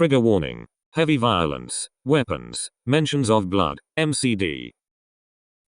Trigger warning. Heavy violence. Weapons. Mentions of blood. MCD.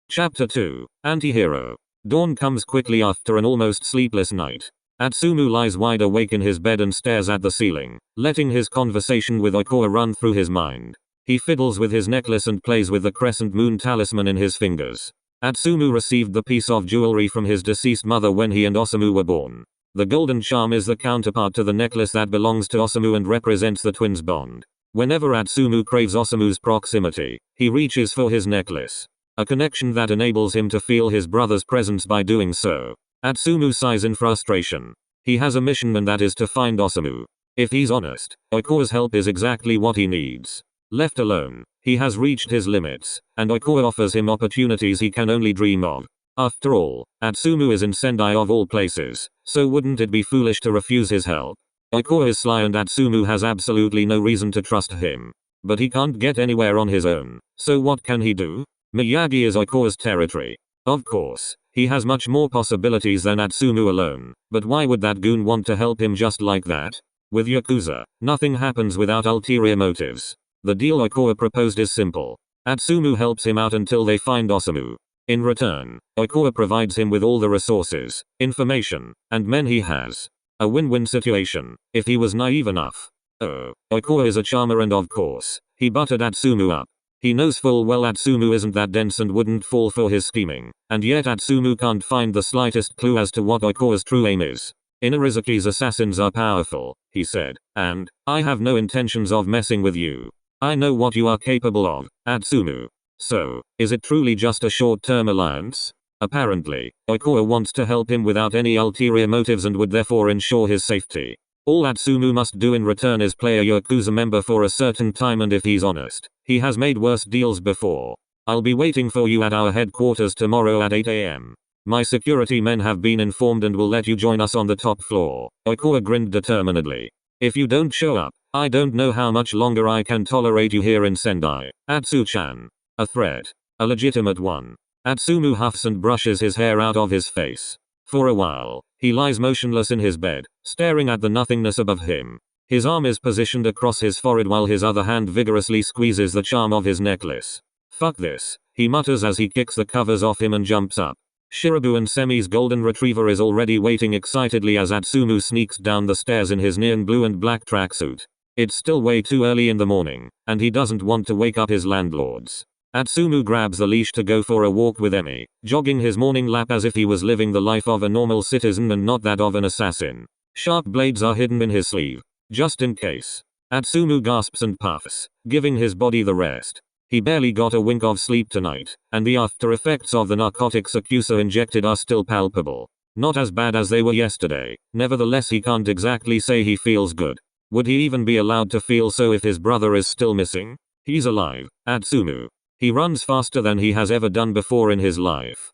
Chapter 2. Antihero. Dawn comes quickly after an almost sleepless night. Atsumu lies wide awake in his bed and stares at the ceiling, letting his conversation with Ikoa run through his mind. He fiddles with his necklace and plays with the crescent moon talisman in his fingers. Atsumu received the piece of jewelry from his deceased mother when he and Osamu were born. The golden charm is the counterpart to the necklace that belongs to Osamu and represents the twins' bond. Whenever Atsumu craves Osamu's proximity, he reaches for his necklace. A connection that enables him to feel his brother's presence by doing so. Atsumu sighs in frustration. He has a mission and that is to find Osamu. If he's honest, Ikoa's help is exactly what he needs. Left alone, he has reached his limits, and Ikoa offers him opportunities he can only dream of. After all, Atsumu is in Sendai of all places, so wouldn't it be foolish to refuse his help? Ikoa is sly and Atsumu has absolutely no reason to trust him. But he can't get anywhere on his own, so what can he do? Miyagi is Ikoa's territory. Of course, he has much more possibilities than Atsumu alone, but why would that goon want to help him just like that? With Yakuza, nothing happens without ulterior motives. The deal Ikoa proposed is simple. Atsumu helps him out until they find Osamu. In return, Ikoa provides him with all the resources, information, and men he has. A win-win situation, if he was naive enough. Oh, Ikoa is a charmer and of course, he buttered Atsumu up. He knows full well Atsumu isn't that dense and wouldn't fall for his scheming, and yet Atsumu can't find the slightest clue as to what Ikoa's true aim is. Inarizuki's assassins are powerful, he said, and I have no intentions of messing with you. I know what you are capable of, Atsumu. So, is it truly just a short-term alliance? Apparently, Ikoa wants to help him without any ulterior motives and would therefore ensure his safety. All Atsumu must do in return is play a Yakuza member for a certain time, and if he's honest, he has made worse deals before. I'll be waiting for you at our headquarters tomorrow at 8 AM. My security men have been informed and will let you join us on the top floor. Ikoa grinned determinedly. If you don't show up, I don't know how much longer I can tolerate you here in Sendai. Atsu-chan. A threat. A legitimate one. Atsumu huffs and brushes his hair out of his face. For a while, he lies motionless in his bed, staring at the nothingness above him. His arm is positioned across his forehead while his other hand vigorously squeezes the charm of his necklace. Fuck this, he mutters as he kicks the covers off him and jumps up. Shirabu and Semi's golden retriever is already waiting excitedly as Atsumu sneaks down the stairs in his neon blue and black tracksuit. It's still way too early in the morning, and he doesn't want to wake up his landlords. Atsumu grabs the leash to go for a walk with Emi, jogging his morning lap as if he was living the life of a normal citizen and not that of an assassin. Sharp blades are hidden in his sleeve, just in case. Atsumu gasps and puffs, giving his body the rest. He barely got a wink of sleep tonight, and the after effects of the narcotics Yakuza injected are still palpable. Not as bad as they were yesterday, nevertheless he can't exactly say he feels good. Would he even be allowed to feel so if his brother is still missing? He's alive, Atsumu. He runs faster than he has ever done before in his life.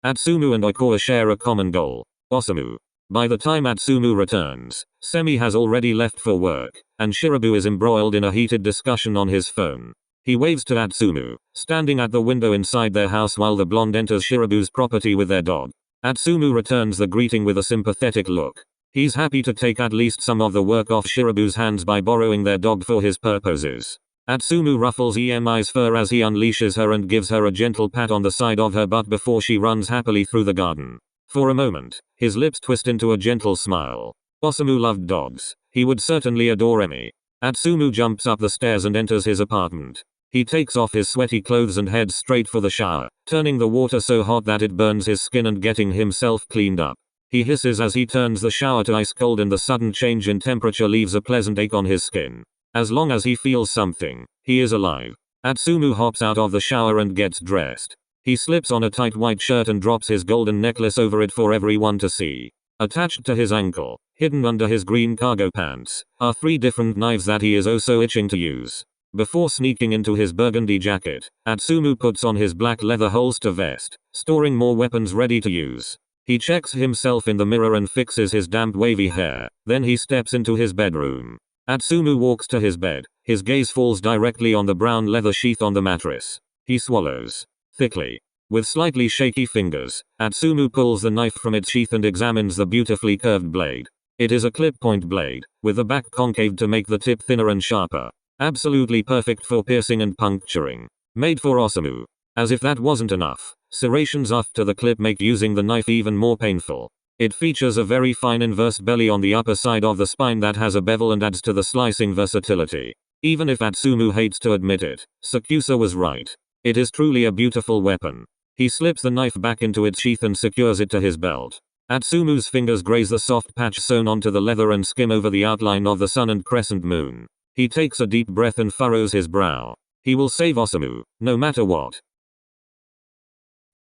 Atsumu and Ikoa share a common goal. Osamu. By the time Atsumu returns, Semi has already left for work, and Shirabu is embroiled in a heated discussion on his phone. He waves to Atsumu, standing at the window inside their house while the blonde enters Shirabu's property with their dog. Atsumu returns the greeting with a sympathetic look. He's happy to take at least some of the work off Shirabu's hands by borrowing their dog for his purposes. Atsumu ruffles Emi's fur as he unleashes her and gives her a gentle pat on the side of her butt before she runs happily through the garden. For a moment, his lips twist into a gentle smile. Osamu loved dogs. He would certainly adore Emi. Atsumu jumps up the stairs and enters his apartment. He takes off his sweaty clothes and heads straight for the shower, turning the water so hot that it burns his skin and getting himself cleaned up. He hisses as he turns the shower to ice cold and the sudden change in temperature leaves a pleasant ache on his skin. As long as he feels something, he is alive. Atsumu hops out of the shower and gets dressed. He slips on a tight white shirt and drops his golden necklace over it for everyone to see. Attached to his ankle, hidden under his green cargo pants, are 3 different knives that he is oh so itching to use. Before sneaking into his burgundy jacket, Atsumu puts on his black leather holster vest, storing more weapons ready to use. He checks himself in the mirror and fixes his damp wavy hair, then he steps into his bedroom. Atsumu walks to his bed, his gaze falls directly on the brown leather sheath on the mattress. He swallows thickly. With slightly shaky fingers, Atsumu pulls the knife from its sheath and examines the beautifully curved blade. It is a clip point blade, with the back concave to make the tip thinner and sharper. Absolutely perfect for piercing and puncturing. Made for Osamu. As if that wasn't enough, serrations after the clip make using the knife even more painful. It features a very fine inverse belly on the upper side of the spine that has a bevel and adds to the slicing versatility. Even if Atsumu hates to admit it, 𝒂𝒂𝒄𝒆𝒔 was right. It is truly a beautiful weapon. He slips the knife back into its sheath and secures it to his belt. Atsumu's fingers graze the soft patch sewn onto the leather and skim over the outline of the sun and crescent moon. He takes a deep breath and furrows his brow. He will save Osamu, no matter what.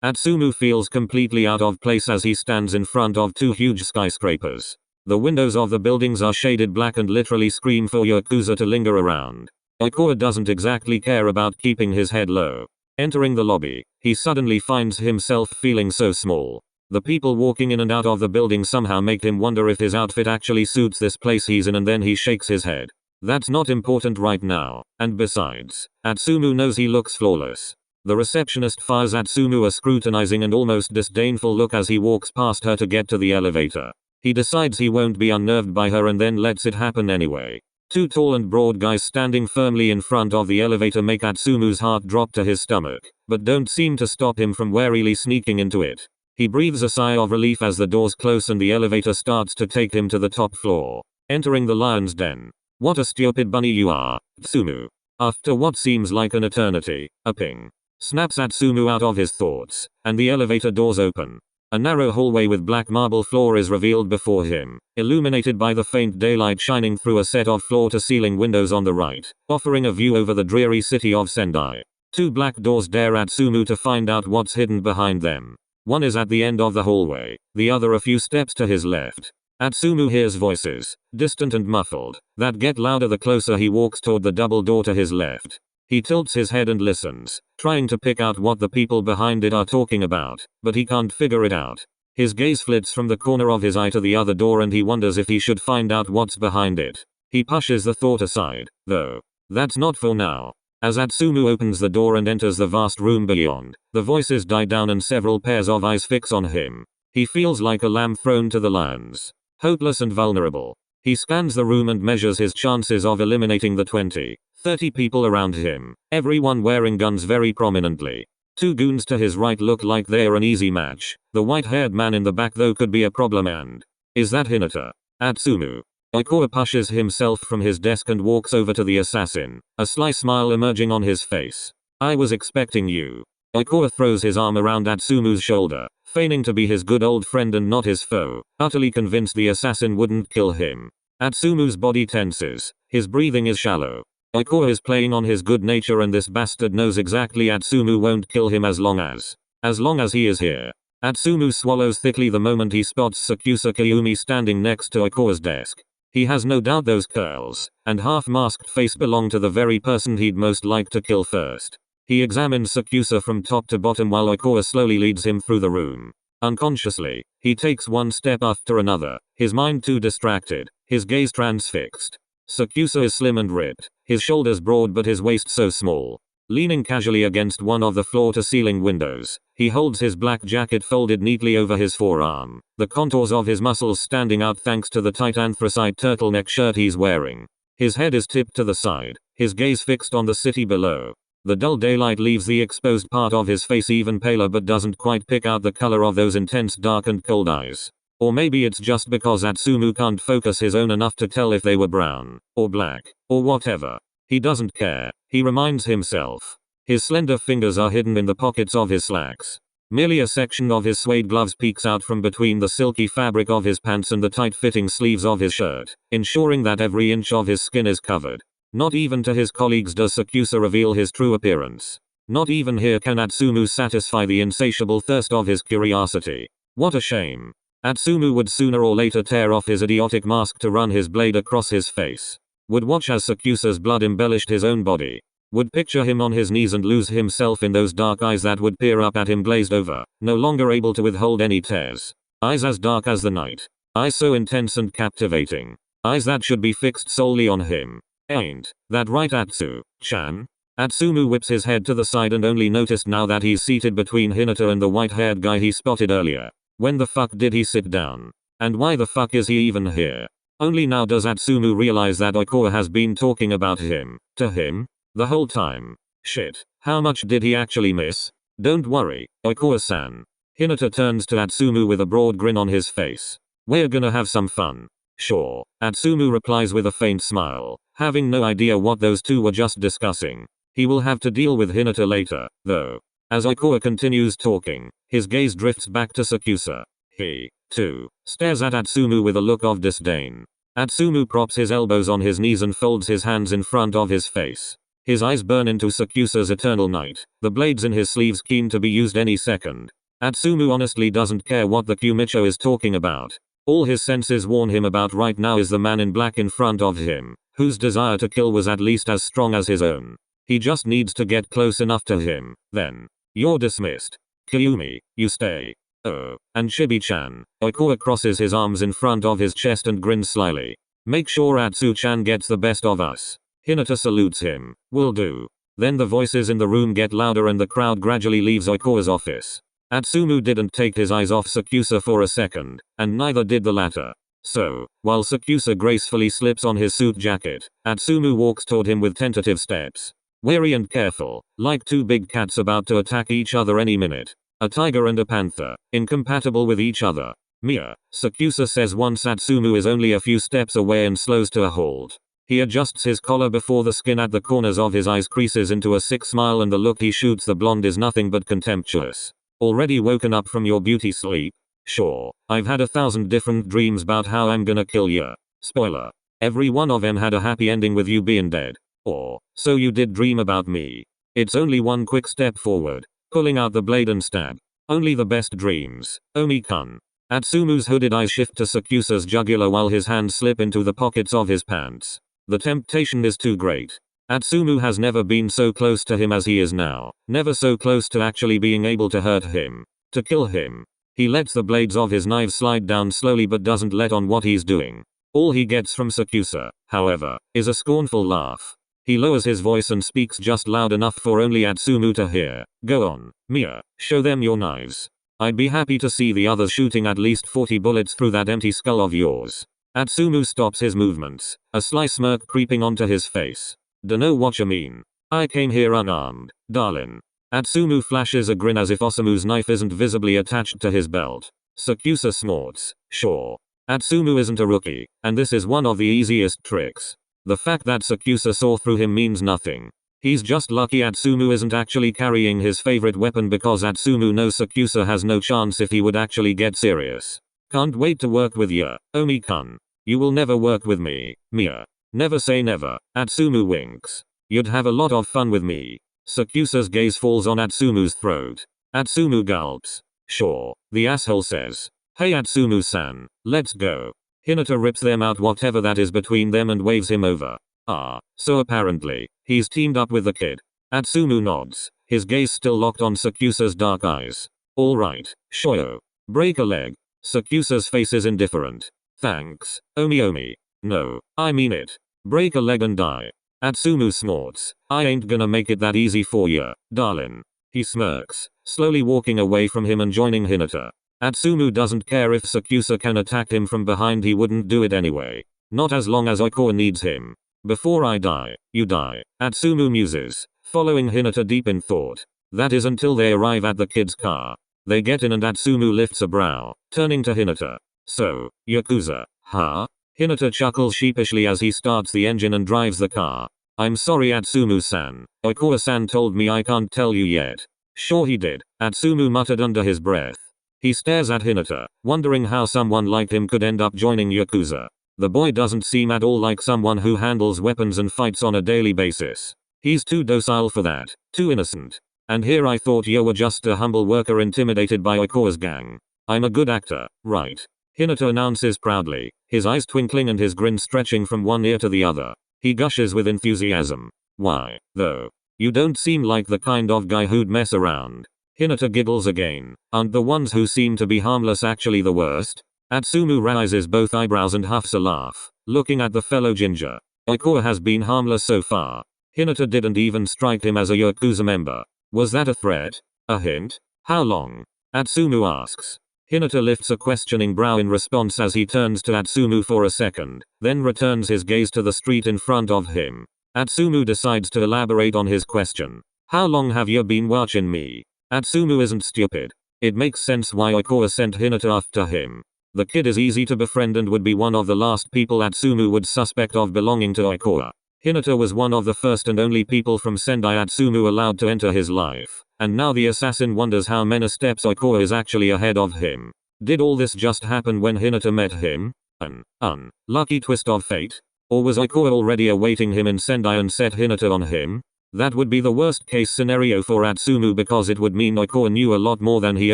Atsumu feels completely out of place as he stands in front of two huge skyscrapers. The windows of the buildings are shaded black and literally scream for Yakuza to linger around. 𝒂𝒂𝒄𝒆𝒔 doesn't exactly care about keeping his head low. Entering the lobby, he suddenly finds himself feeling so small. The people walking in and out of the building somehow make him wonder if his outfit actually suits this place he's in, and then he shakes his head. That's not important right now, and besides, Atsumu knows he looks flawless. The receptionist fires Atsumu a scrutinizing and almost disdainful look as he walks past her to get to the elevator. He decides he won't be unnerved by her and then lets it happen anyway. Two tall and broad guys standing firmly in front of the elevator make Atsumu's heart drop to his stomach, but don't seem to stop him from warily sneaking into it. He breathes a sigh of relief as the doors close and the elevator starts to take him to the top floor. Entering the lion's den. What a stupid bunny you are, Atsumu. After what seems like an eternity, a ping snaps Atsumu out of his thoughts, and the elevator doors open. A narrow hallway with black marble floor is revealed before him, illuminated by the faint daylight shining through a set of floor-to-ceiling windows on the right, offering a view over the dreary city of Sendai. Two black doors dare Atsumu to find out what's hidden behind them. One is at the end of the hallway, the other a few steps to his left. Atsumu hears voices, distant and muffled, that get louder the closer he walks toward the double door to his left. He tilts his head and listens, trying to pick out what the people behind it are talking about, but he can't figure it out. His gaze flits from the corner of his eye to the other door and he wonders if he should find out what's behind it. He pushes the thought aside, though. That's not for now. As Atsumu opens the door and enters the vast room beyond, the voices die down and several pairs of eyes fix on him. He feels like a lamb thrown to the lions. Hopeless and vulnerable. He scans the room and measures his chances of eliminating the 20-30 people around him, everyone wearing guns very prominently. Two goons to his right look like they're an easy match. The white-haired man in the back though could be a problem. And is that Hinata? Atsumu. 𝒂𝒂𝒄𝒆𝒔 pushes himself from his desk and walks over to the assassin, a sly smile emerging on his face. I was expecting you. 𝒂𝒂𝒄𝒆𝒔 throws his arm around Atsumu's shoulder, feigning to be his good old friend and not his foe, utterly convinced the assassin wouldn't kill him. Atsumu's body tenses, his breathing is shallow. 𝒂𝒂𝒄𝒆𝒔 is playing on his good nature and this bastard knows exactly Atsumu won't kill him as long as he is here. Atsumu swallows thickly the moment he spots 𝒂𝒂𝒄𝒆𝒔 standing next to 𝒂𝒂𝒄𝒆𝒔's desk. He has no doubt those curls and half-masked face belong to the very person he'd most like to kill first. He examines 𝒂𝒂𝒄𝒆𝒔 from top to bottom while 𝒂𝒂𝒄𝒆𝒔 slowly leads him through the room. Unconsciously, he takes one step after another, his mind too distracted, his gaze transfixed. 𝒂𝒂𝒄𝒆𝒔 is slim and ripped, his shoulders broad but his waist so small. Leaning casually against one of the floor-to-ceiling windows, he holds his black jacket folded neatly over his forearm, the contours of his muscles standing out thanks to the tight anthracite turtleneck shirt he's wearing. His head is tipped to the side, his gaze fixed on the city below. The dull daylight leaves the exposed part of his face even paler but doesn't quite pick out the color of those intense dark and cold eyes. Or maybe it's just because Atsumu can't focus his own enough to tell if they were brown, or black, or whatever. He doesn't care, he reminds himself. His slender fingers are hidden in the pockets of his slacks. Merely a section of his suede gloves peeks out from between the silky fabric of his pants and the tight-fitting sleeves of his shirt, ensuring that every inch of his skin is covered. Not even to his colleagues does 𝒂𝒂𝒄𝒆𝒔 reveal his true appearance. Not even here can Atsumu satisfy the insatiable thirst of his curiosity. What a shame. Atsumu would sooner or later tear off his idiotic mask to run his blade across his face. Would watch as 𝒂𝒂𝒄𝒆𝒔's blood embellished his own body. Would picture him on his knees and lose himself in those dark eyes that would peer up at him glazed over, no longer able to withhold any tears. Eyes as dark as the night. Eyes so intense and captivating. Eyes that should be fixed solely on him. Ain't that right, Atsu-chan? Atsumu whips his head to the side and only noticed now that he's seated between Hinata and the white-haired guy he spotted earlier. When the fuck did he sit down? And why the fuck is he even here? Only now does Atsumu realize that Oikawa has been talking about him, to him, the whole time. Shit, how much did he actually miss? Don't worry, Oikawa-san. Hinata turns to Atsumu with a broad grin on his face. We're gonna have some fun. Sure, Atsumu replies with a faint smile, having no idea what those two were just discussing. He will have to deal with Hinata later, though. As Oikawa continues talking, his gaze drifts back to Sakusa. He, too, stares at Atsumu with a look of disdain. Atsumu props his elbows on his knees and folds his hands in front of his face. His eyes burn into Sakusa's eternal night, the blades in his sleeves keen to be used any second. Atsumu honestly doesn't care what the Kumicho is talking about. All his senses warn him about right now is the man in black in front of him, whose desire to kill was at least as strong as his own. He just needs to get close enough to him, then. You're dismissed. Kyumi, you stay. Oh, and Chibi-chan. Oikawa crosses his arms in front of his chest and grins slyly. Make sure Atsu-chan gets the best of us. Hinata salutes him. Will do. Then the voices in the room get louder and the crowd gradually leaves Oikawa's office. Atsumu didn't take his eyes off Sakusa for a second, and neither did the latter. So, while Sakusa gracefully slips on his suit jacket, Atsumu walks toward him with tentative steps. Wary and careful, like two big cats about to attack each other any minute. A tiger and a panther, incompatible with each other. Mia, Sakusa says once Atsumu is only a few steps away and slows to a halt. He adjusts his collar before the skin at the corners of his eyes creases into a sick smile and the look he shoots the blonde is nothing but contemptuous. Already woken up from your beauty sleep? Sure, I've had 1,000 different dreams about how I'm gonna kill ya. Spoiler. Every one of them had a happy ending with you being dead. Or, so you did dream about me. It's only one quick step forward, pulling out the blade and stab. Only the best dreams, Omi-kun. Atsumu's hooded eyes shift to Sakusa's jugular while his hands slip into the pockets of his pants. The temptation is too great. Atsumu has never been so close to him as he is now, never so close to actually being able to hurt him, to kill him. He lets the blades of his knife slide down slowly but doesn't let on what he's doing. All he gets from Sakusa, however, is a scornful laugh. He lowers his voice and speaks just loud enough for only Atsumu to hear. Go on, Mia, show them your knives. I'd be happy to see the others shooting at least 40 bullets through that empty skull of yours. Atsumu stops his movements, a sly smirk creeping onto his face. Dunno what you mean. I came here unarmed, darlin'. Atsumu flashes a grin as if Osamu's knife isn't visibly attached to his belt. Sakusa snorts. Sure. Atsumu isn't a rookie, and this is one of the easiest tricks. The fact that Sakusa saw through him means nothing. He's just lucky Atsumu isn't actually carrying his favorite weapon because Atsumu knows Sakusa has no chance if he would actually get serious. Can't wait to work with ya, Omi-kun. You will never work with me, Mia. Never say never. Atsumu winks. You'd have a lot of fun with me. Sakusa's gaze falls on Atsumu's throat. Atsumu gulps. Sure, the asshole says. Hey Atsumu-san, let's go. Hinata rips them out whatever that is between them and waves him over. Ah, so apparently, he's teamed up with the kid. Atsumu nods, his gaze still locked on Sakusa's dark eyes. Alright, Shoyo. Break a leg. Sakusa's face is indifferent. Thanks, Omi. No, I mean it. Break a leg and die. Atsumu snorts. I ain't gonna make it that easy for ya, darlin'. He smirks, slowly walking away from him and joining Hinata. Atsumu doesn't care if Sakusa can attack him from behind, he wouldn't do it anyway. Not as long as Oikawa needs him. Before I die, you die. Atsumu muses, following Hinata deep in thought. That is until they arrive at the kid's car. They get in and Atsumu lifts a brow, turning to Hinata. So, Yakuza, huh? Hinata chuckles sheepishly as he starts the engine and drives the car. I'm sorry Atsumu-san. Oikawa-san told me I can't tell you yet. Sure he did, Atsumu muttered under his breath. He stares at Hinata, wondering how someone like him could end up joining Yakuza. The boy doesn't seem at all like someone who handles weapons and fights on a daily basis. He's too docile for that, too innocent. And here I thought you were just a humble worker intimidated by Oikawa's gang. I'm a good actor, right? Hinata announces proudly, his eyes twinkling and his grin stretching from one ear to the other. He gushes with enthusiasm. Why, though? You don't seem like the kind of guy who'd mess around. Hinata giggles again. Aren't the ones who seem to be harmless actually the worst? Atsumu raises both eyebrows and huffs a laugh, looking at the fellow ginger. Oikawa has been harmless so far. Hinata didn't even strike him as a Yakuza member. Was that a threat? A hint? How long? Atsumu asks. Hinata lifts a questioning brow in response as he turns to Atsumu for a second, then returns his gaze to the street in front of him. Atsumu decides to elaborate on his question. How long have you been watching me? Atsumu isn't stupid. It makes sense why Ikoa sent Hinata after him. The kid is easy to befriend and would be one of the last people Atsumu would suspect of belonging to Ikoa. Hinata was one of the first and only people from Sendai Atsumu allowed to enter his life, and now the assassin wonders how many steps Ikoa is actually ahead of him. Did all this just happen when Hinata met him? An unlucky twist of fate? Or was Ikoa already awaiting him in Sendai and set Hinata on him? That would be the worst case scenario for Atsumu because it would mean Ikoa knew a lot more than he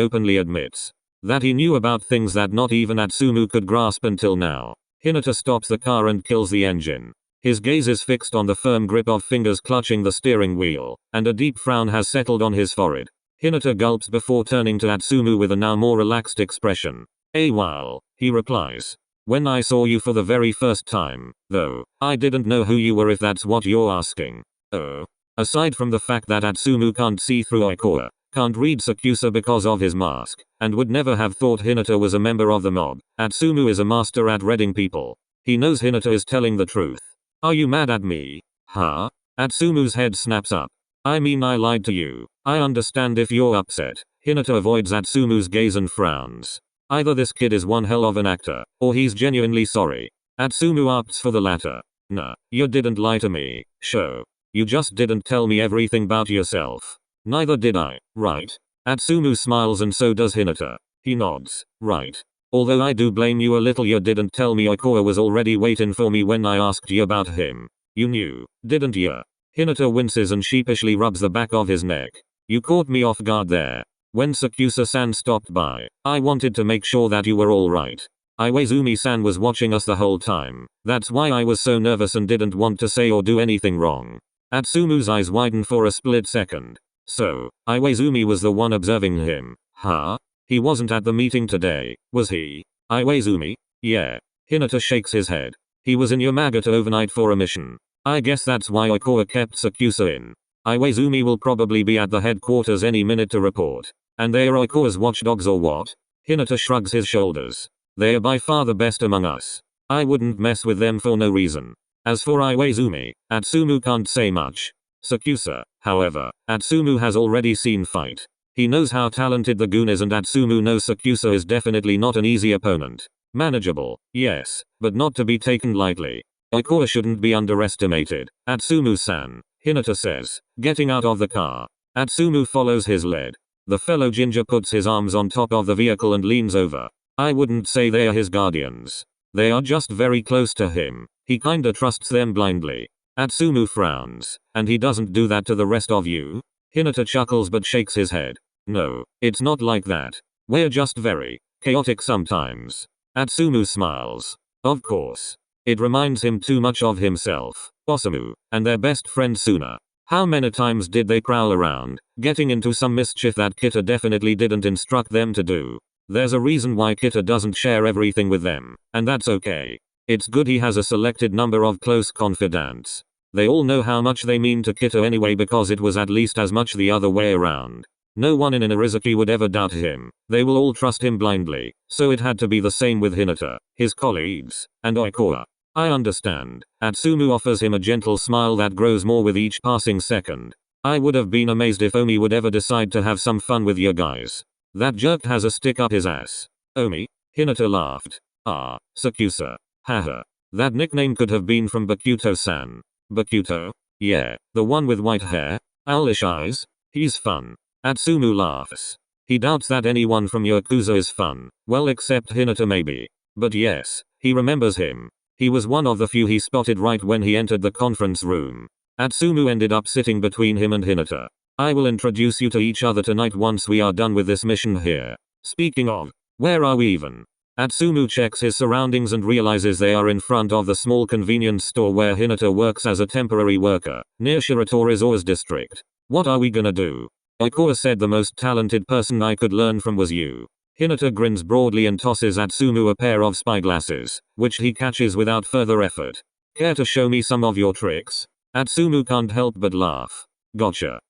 openly admits. That he knew about things that not even Atsumu could grasp until now. Hinata stops the car and kills the engine. His gaze is fixed on the firm grip of fingers clutching the steering wheel, and a deep frown has settled on his forehead. Hinata gulps before turning to Atsumu with a now more relaxed expression. A while, he replies. When I saw you for the very first time, though, I didn't know who you were if that's what you're asking. Oh. Aside from the fact that Atsumu can't see through Ikoa, can't read 𝒂𝒂𝒄𝒆𝒔 because of his mask, and would never have thought Hinata was a member of the mob, Atsumu is a master at reading people. He knows Hinata is telling the truth. Are you mad at me? Huh? Atsumu's head snaps up. I mean I lied to you. I understand if you're upset. Hinata avoids Atsumu's gaze and frowns. Either this kid is one hell of an actor, or he's genuinely sorry. Atsumu opts for the latter. Nah, you didn't lie to me, Sho. You just didn't tell me everything about yourself. Neither did I, right? Atsumu smiles and so does Hinata. He nods. Right. Although I do blame you a little, you didn't tell me Ikoa was already waiting for me when I asked you about him. You knew, didn't you? Hinata winces and sheepishly rubs the back of his neck. You caught me off guard there. When 𝒂𝒂𝒄𝒆𝒅-san stopped by, I wanted to make sure that you were alright. Iwaizumi-san was watching us the whole time. That's why I was so nervous and didn't want to say or do anything wrong. Atsumu's eyes widen for a split second. So, Iwaizumi was the one observing him, huh? He wasn't at the meeting today, was he? Iwaizumi? Yeah. Hinata shakes his head. He was in Yamagata overnight for a mission. I guess that's why Ikoa kept 𝒂𝒂𝒄𝒆𝒅 in. Iwaizumi will probably be at the headquarters any minute to report. And they are Ikoa's watchdogs or what? Hinata shrugs his shoulders. They are by far the best among us. I wouldn't mess with them for no reason. As for Iwaizumi, Atsumu can't say much. 𝒂𝒂𝒄𝒆𝒅, however, Atsumu has already seen fight. He knows how talented the goon is and Atsumu knows 𝒂𝒂𝒄𝒆𝒅 is definitely not an easy opponent. Manageable, yes, but not to be taken lightly. Ikoa shouldn't be underestimated. Atsumu-san, Hinata says, getting out of the car. Atsumu follows his lead. The fellow ginger puts his arms on top of the vehicle and leans over. I wouldn't say they are his guardians. They are just very close to him. He kinda trusts them blindly. Atsumu frowns. And he doesn't do that to the rest of you? Hinata chuckles but shakes his head. No, it's not like that. We're just very chaotic sometimes. Atsumu smiles. Of course. It reminds him too much of himself, Osamu, and their best friend Suna. How many times did they prowl around, getting into some mischief that Kita definitely didn't instruct them to do? There's a reason why Kita doesn't share everything with them, and that's okay. It's good he has a selected number of close confidants. They all know how much they mean to Kita anyway because it was at least as much the other way around. No one in Inarizaki would ever doubt him. They will all trust him blindly, so it had to be the same with Hinata, his colleagues, and Ikoa. I understand. Atsumu offers him a gentle smile that grows more with each passing second. I would have been amazed if Omi would ever decide to have some fun with you guys. That jerk has a stick up his ass. Omi? Hinata laughed. Ah, 𝒂𝒂𝒄𝒆𝒅. Haha. That nickname could have been from Bakuto-san. Bakuto? Yeah, the one with white hair? Owlish eyes? He's fun. Atsumu laughs. He doubts that anyone from Yakuza is fun. Well, except Hinata maybe. But yes, he remembers him. He was one of the few he spotted right when he entered the conference room. Atsumu ended up sitting between him and Hinata. I will introduce you to each other tonight once we are done with this mission here. Speaking of, where are we even? Atsumu checks his surroundings and realizes they are in front of the small convenience store where Hinata works as a temporary worker, near Shiratorizawa's district. What are we gonna do? Ikoa said the most talented person I could learn from was you. Hinata grins broadly and tosses Atsumu a pair of spyglasses, which he catches without further effort. Care to show me some of your tricks? Atsumu can't help but laugh. Gotcha.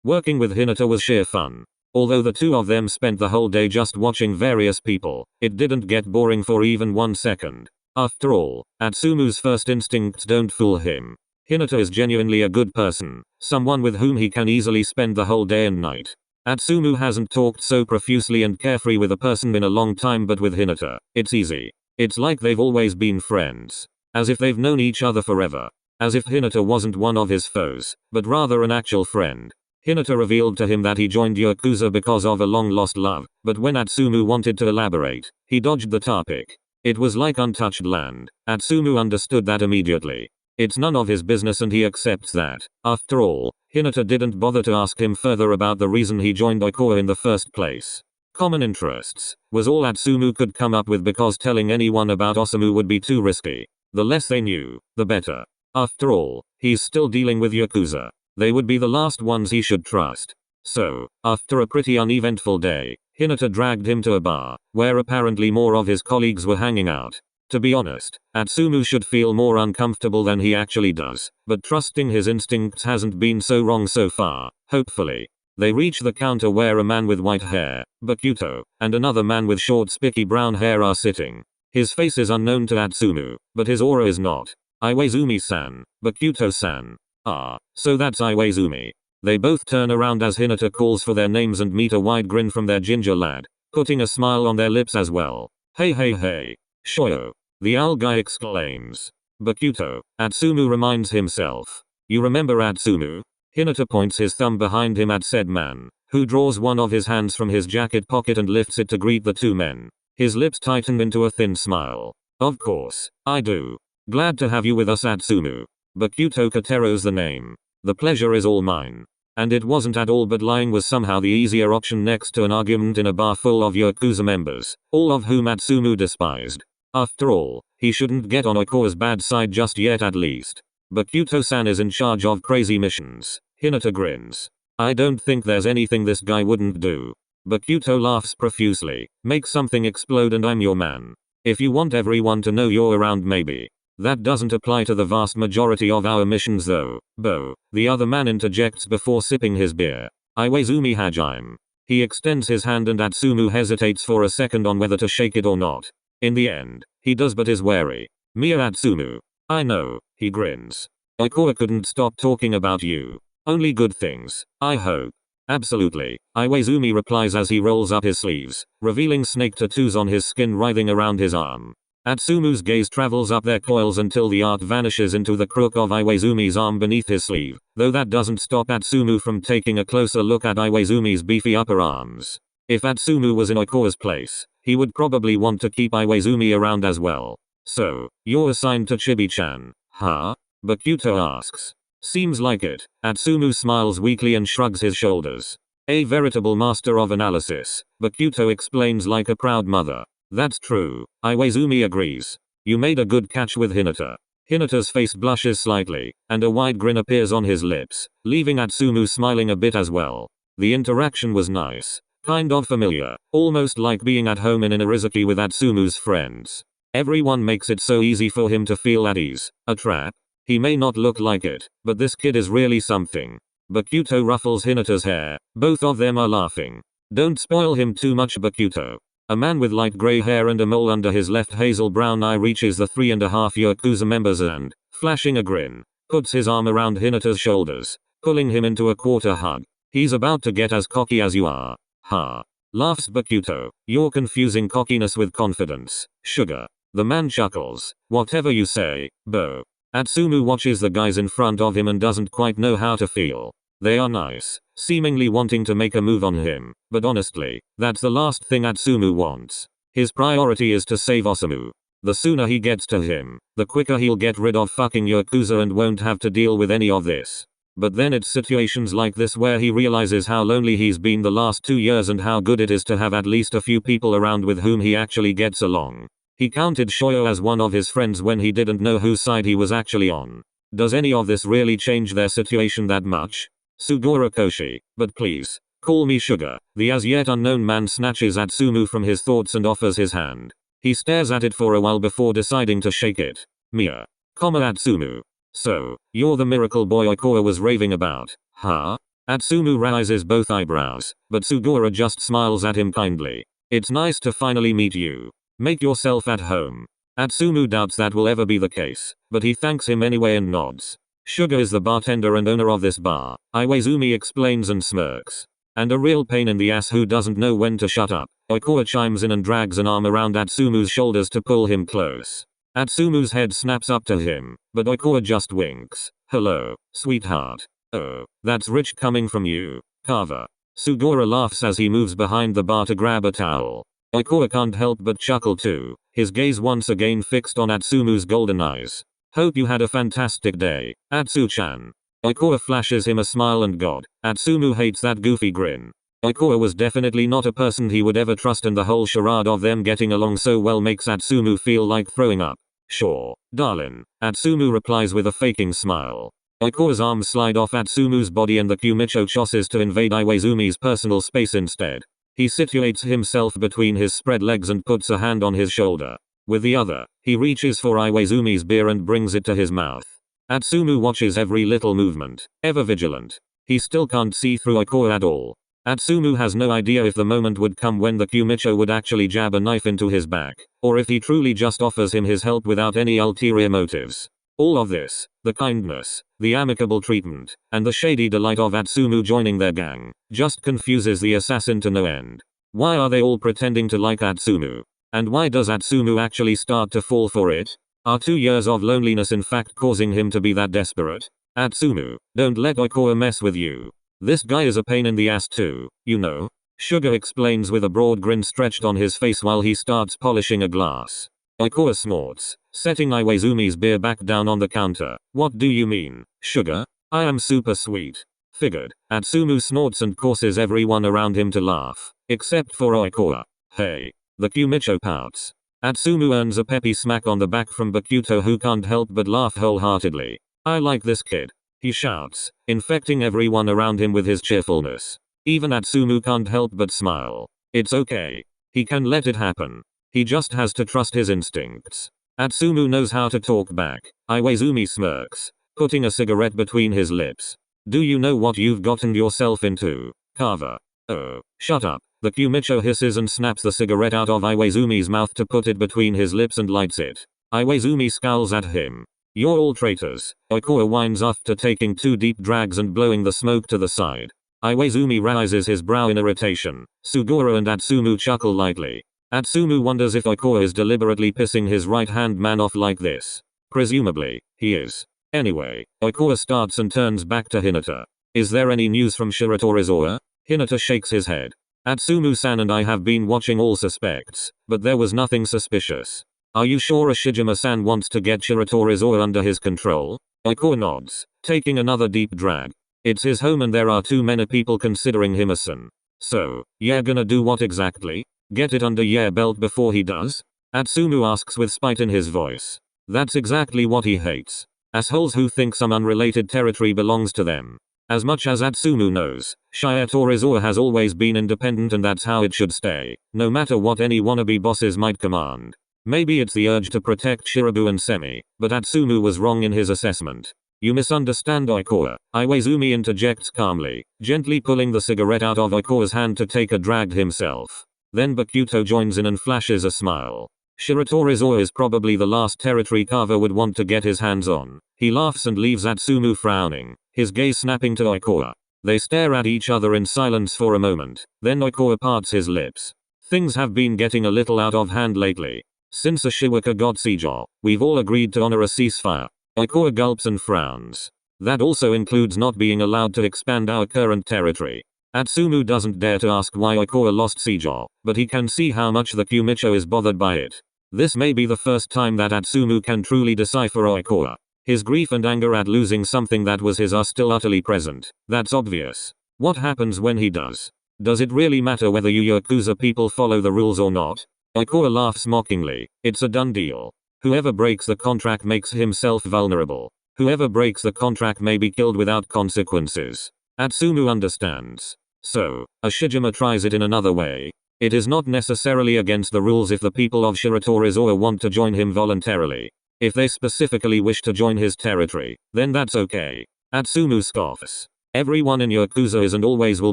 Working with Hinata was sheer fun. Although the two of them spent the whole day just watching various people, it didn't get boring for even 1 second. After all, Atsumu's first instincts don't fool him. Hinata is genuinely a good person, someone with whom he can easily spend the whole day and night. Atsumu hasn't talked so profusely and carefree with a person in a long time, but with Hinata, it's easy. It's like they've always been friends. As if they've known each other forever. As if Hinata wasn't one of his foes, but rather an actual friend. Hinata revealed to him that he joined Yakuza because of a long-lost love, but when Atsumu wanted to elaborate, he dodged the topic. It was like untouched land. Atsumu understood that immediately. It's none of his business and he accepts that. After all, Hinata didn't bother to ask him further about the reason he joined Ikoa in the first place. Common interests was all Atsumu could come up with because telling anyone about Osamu would be too risky. The less they knew, the better. After all, he's still dealing with Yakuza. They would be the last ones he should trust. So, after a pretty uneventful day, Hinata dragged him to a bar, where apparently more of his colleagues were hanging out. To be honest, Atsumu should feel more uncomfortable than he actually does, but trusting his instincts hasn't been so wrong so far, hopefully. They reach the counter where a man with white hair, 𝒂𝒏𝒈, and another man with short spiky brown hair are sitting. His face is unknown to Atsumu, but his aura is not. Iwaizumi-san, 𝒂𝒏𝒈-san. Ah, so that's Iwaizumi. They both turn around as Hinata calls for their names and meet a wide grin from their ginger lad, putting a smile on their lips as well. Hey hey hey. Shoyo. The owl guy exclaims. 𝒂𝒑𝒈. Atsumu reminds himself. You remember Atsumu? Hinata points his thumb behind him at said man, who draws one of his hands from his jacket pocket and lifts it to greet the two men. His lips tighten into a thin smile. Of course, I do. Glad to have you with us, Atsumu. 𝒂𝒑𝒈 Katero's the name. The pleasure is all mine. And it wasn't at all, but lying was somehow the easier option next to an argument in a bar full of Yakuza members, all of whom Atsumu despised. After all, he shouldn't get on Ikoa's bad side just yet at least. 𝒂𝒑𝒈-san is in charge of crazy missions. Hinata grins. I don't think there's anything this guy wouldn't do. 𝒂𝒑𝒈 laughs profusely. Make something explode and I'm your man. If you want everyone to know you're around, maybe. That doesn't apply to the vast majority of our missions though, Bo. The other man interjects before sipping his beer. Iwaizumi Hajime. He extends his hand and Atsumu hesitates for a second on whether to shake it or not. In the end, he does but is wary. Mia Atsumu. I know, he grins. Ikoa couldn't stop talking about you. Only good things, I hope. Absolutely, Iwaizumi replies as he rolls up his sleeves, revealing snake tattoos on his skin writhing around his arm. Atsumu's gaze travels up their coils until the art vanishes into the crook of Iwaizumi's arm beneath his sleeve, though that doesn't stop Atsumu from taking a closer look at Iwaizumi's beefy upper arms. If Atsumu was in Ikoa's place, he would probably want to keep Iwaizumi around as well. So, you're assigned to Chibi-chan, huh? 𝒂𝒑𝒈 asks. Seems like it. Atsumu smiles weakly and shrugs his shoulders. A veritable master of analysis, 𝒂𝒑𝒈 explains like a proud mother. That's true. Iwaizumi agrees. You made a good catch with Hinata. Hinata's face blushes slightly, and a wide grin appears on his lips, leaving Atsumu smiling a bit as well. The interaction was nice. Kind of familiar, almost like being at home in an Irizuki with Atsumu's friends. Everyone makes it so easy for him to feel at ease. A trap? He may not look like it, but this kid is really something. 𝒂𝒑𝒈 ruffles Hinata's hair. Both of them are laughing. Don't spoil him too much, 𝒂𝒑𝒈. A man with light gray hair and a mole under his left hazel brown eye reaches the 3.5 Yakuza members and, flashing a grin, puts his arm around Hinata's shoulders, pulling him into a quarter hug. He's about to get as cocky as you are. Ha. Laughs 𝒂𝒑𝒈. You're confusing cockiness with confidence, sugar. The man chuckles. Whatever you say, Bo. Atsumu watches the guys in front of him and doesn't quite know how to feel. They are nice, seemingly wanting to make a move on him, but honestly, that's the last thing Atsumu wants. His priority is to save Osamu. The sooner he gets to him, the quicker he'll get rid of fucking Yakuza and won't have to deal with any of this. But then it's situations like this where he realizes how lonely he's been the last 2 years and how good it is to have at least a few people around with whom he actually gets along. He counted Shoyo as one of his friends when he didn't know whose side he was actually on. Does any of this really change their situation that much? Sugura Koshi, but please, call me sugar. The as yet unknown man snatches Atsumu from his thoughts and offers his hand. He stares at it for a while before deciding to shake it. Mia. Atsumu. So, you're the miracle boy Ikoa was raving about, huh? Atsumu raises both eyebrows, but Sugora just smiles at him kindly. It's nice to finally meet you. Make yourself at home. Atsumu doubts that will ever be the case, but he thanks him anyway and nods. Suga is the bartender and owner of this bar, Iwaizumi explains and smirks. And a real pain in the ass who doesn't know when to shut up. Oikawa chimes in and drags an arm around Atsumu's shoulders to pull him close. Atsumu's head snaps up to him, but Oikawa just winks. Hello, sweetheart. Oh, that's rich coming from you, Carver. Sugora laughs as he moves behind the bar to grab a towel. Oikawa can't help but chuckle too, his gaze once again fixed on Atsumu's golden eyes. Hope you had a fantastic day, Atsu-chan. Oikawa flashes him a smile and God, Atsumu hates that goofy grin. Oikawa was definitely not a person he would ever trust, and the whole charade of them getting along so well makes Atsumu feel like throwing up. Sure, darling, Atsumu replies with a faking smile. Oikawa's arms slide off Atsumu's body and the Kumicho tosses to invade Iwaizumi's personal space instead. He situates himself between his spread legs and puts a hand on his shoulder. With the other, he reaches for Iwaizumi's beer and brings it to his mouth. Atsumu watches every little movement, ever vigilant. He still can't see through Oikawa at all. Atsumu has no idea if the moment would come when the Kumicho would actually jab a knife into his back, or if he truly just offers him his help without any ulterior motives. All of this, the kindness, the amicable treatment, and the shady delight of Atsumu joining their gang, just confuses the assassin to no end. Why are they all pretending to like Atsumu? And why does Atsumu actually start to fall for it? Are 2 years of loneliness in fact causing him to be that desperate? Atsumu, don't let Oikawa mess with you. This guy is a pain in the ass too, you know. Suga explains with a broad grin stretched on his face while he starts polishing a glass. Oikawa snorts, setting Iwaizumi's beer back down on the counter. What do you mean, Suga? I am super sweet. Figured. Atsumu snorts and causes everyone around him to laugh, except for Oikawa. Hey. The Kumicho pouts. Atsumu earns a peppy smack on the back from Bakuto, who can't help but laugh wholeheartedly. I like this kid, he shouts, infecting everyone around him with his cheerfulness. Even Atsumu can't help but smile. It's okay. He can let it happen. He just has to trust his instincts. Atsumu knows how to talk back. Iwaizumi smirks, putting a cigarette between his lips. Do you know what you've gotten yourself into, Carver? Oh, shut up. The Kumicho hisses and snaps the cigarette out of Iwaizumi's mouth to put it between his lips and lights it. Iwaizumi scowls at him. You're all traitors. Oikawa whines after taking 2 deep drags and blowing the smoke to the side. Iwaizumi raises his brow in irritation. Sugora and Atsumu chuckle lightly. Atsumu wonders if Oikawa is deliberately pissing his right-hand man off like this. Presumably, he is. Anyway, Oikawa starts and turns back to Hinata. Is there any news from 𝒕𝒍𝒂𝒄𝒆𝒔? Hinata shakes his head. Atsumu-san and I have been watching all suspects, but there was nothing suspicious. Are you sure Ashijima-san wants to get 𝒕𝒍𝒂𝒄𝒆𝒔 under his control? Oikawa nods, taking another deep drag. It's his home and there are too many people considering him a son. So, yeah, gonna do what exactly? Get it under your belt before he does? Atsumu asks with spite in his voice. That's exactly what he hates. Assholes who think some unrelated territory belongs to them. As much as Atsumu knows, 𝒕𝒍𝒂𝒄𝒆𝒔 has always been independent and that's how it should stay, no matter what any wannabe bosses might command. Maybe it's the urge to protect Shirabu and Semi, but Atsumu was wrong in his assessment. You misunderstand Oikawa. Iwaizumi interjects calmly, gently pulling the cigarette out of Oikawa's hand to take a drag himself. Then Bakuto joins in and flashes a smile. 𝒕𝒍𝒂𝒄𝒆𝒔 is probably the last territory Carver would want to get his hands on. He laughs and leaves Atsumu frowning, his gaze snapping to Oikawa. They stare at each other in silence for a moment, then Oikawa parts his lips. Things have been getting a little out of hand lately. Since Ashiwaka got 𝒕𝒍𝒂𝒄𝒆𝒔, we've all agreed to honor a ceasefire. Oikawa gulps and frowns. That also includes not being allowed to expand our current territory. Atsumu doesn't dare to ask why Oikawa lost 𝒕𝒍𝒂𝒄𝒆𝒔, but he can see how much the Kumicho is bothered by it. This may be the first time that Atsumu can truly decipher Oikawa. His grief and anger at losing something that was his are still utterly present. That's obvious. What happens when he does? Does it really matter whether you Yakuza people follow the rules or not? Oikawa laughs mockingly. It's a done deal. Whoever breaks the contract makes himself vulnerable. Whoever breaks the contract may be killed without consequences. Atsumu understands. So, Ashijima tries it in another way. It is not necessarily against the rules if the people of 𝒕𝒍𝒂𝒄𝒆𝒔 want to join him voluntarily. If they specifically wish to join his territory, then that's okay. Atsumu scoffs. Everyone in Yakuza is and always will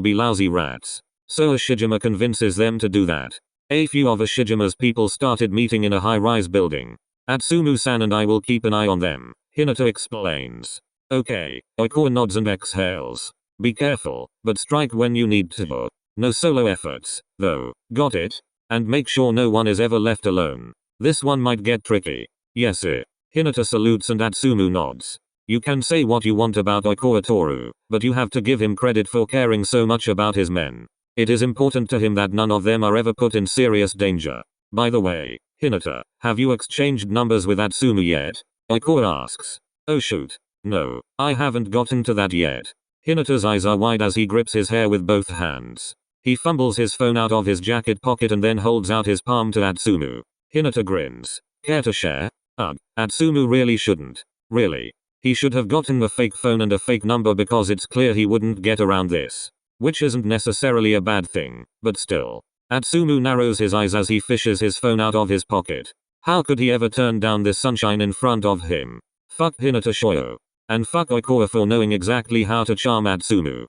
be lousy rats. So Ashijima convinces them to do that. A few of Ashijima's people started meeting in a high-rise building. Atsumu-san and I will keep an eye on them, Hinata explains. Okay, Oikawa nods and exhales. Be careful, but strike when you need to. No solo efforts, though, got it? And make sure no one is ever left alone. This one might get tricky. Yes sir. Hinata salutes and Atsumu nods. You can say what you want about Oikawa Toru, but you have to give him credit for caring so much about his men. It is important to him that none of them are ever put in serious danger. By the way, Hinata, have you exchanged numbers with Atsumu yet? Oikawa asks. Oh shoot. No, I haven't gotten to that yet. Hinata's eyes are wide as he grips his hair with both hands. He fumbles his phone out of his jacket pocket and then holds out his palm to Atsumu. Hinata grins. Care to share? Ugh, Atsumu really shouldn't. Really. He should have gotten a fake phone and a fake number because it's clear he wouldn't get around this. Which isn't necessarily a bad thing, but still. Atsumu narrows his eyes as he fishes his phone out of his pocket. How could he ever turn down this sunshine in front of him? Fuck Hinata Shoyo. And fuck Oikawa for knowing exactly how to charm Atsumu.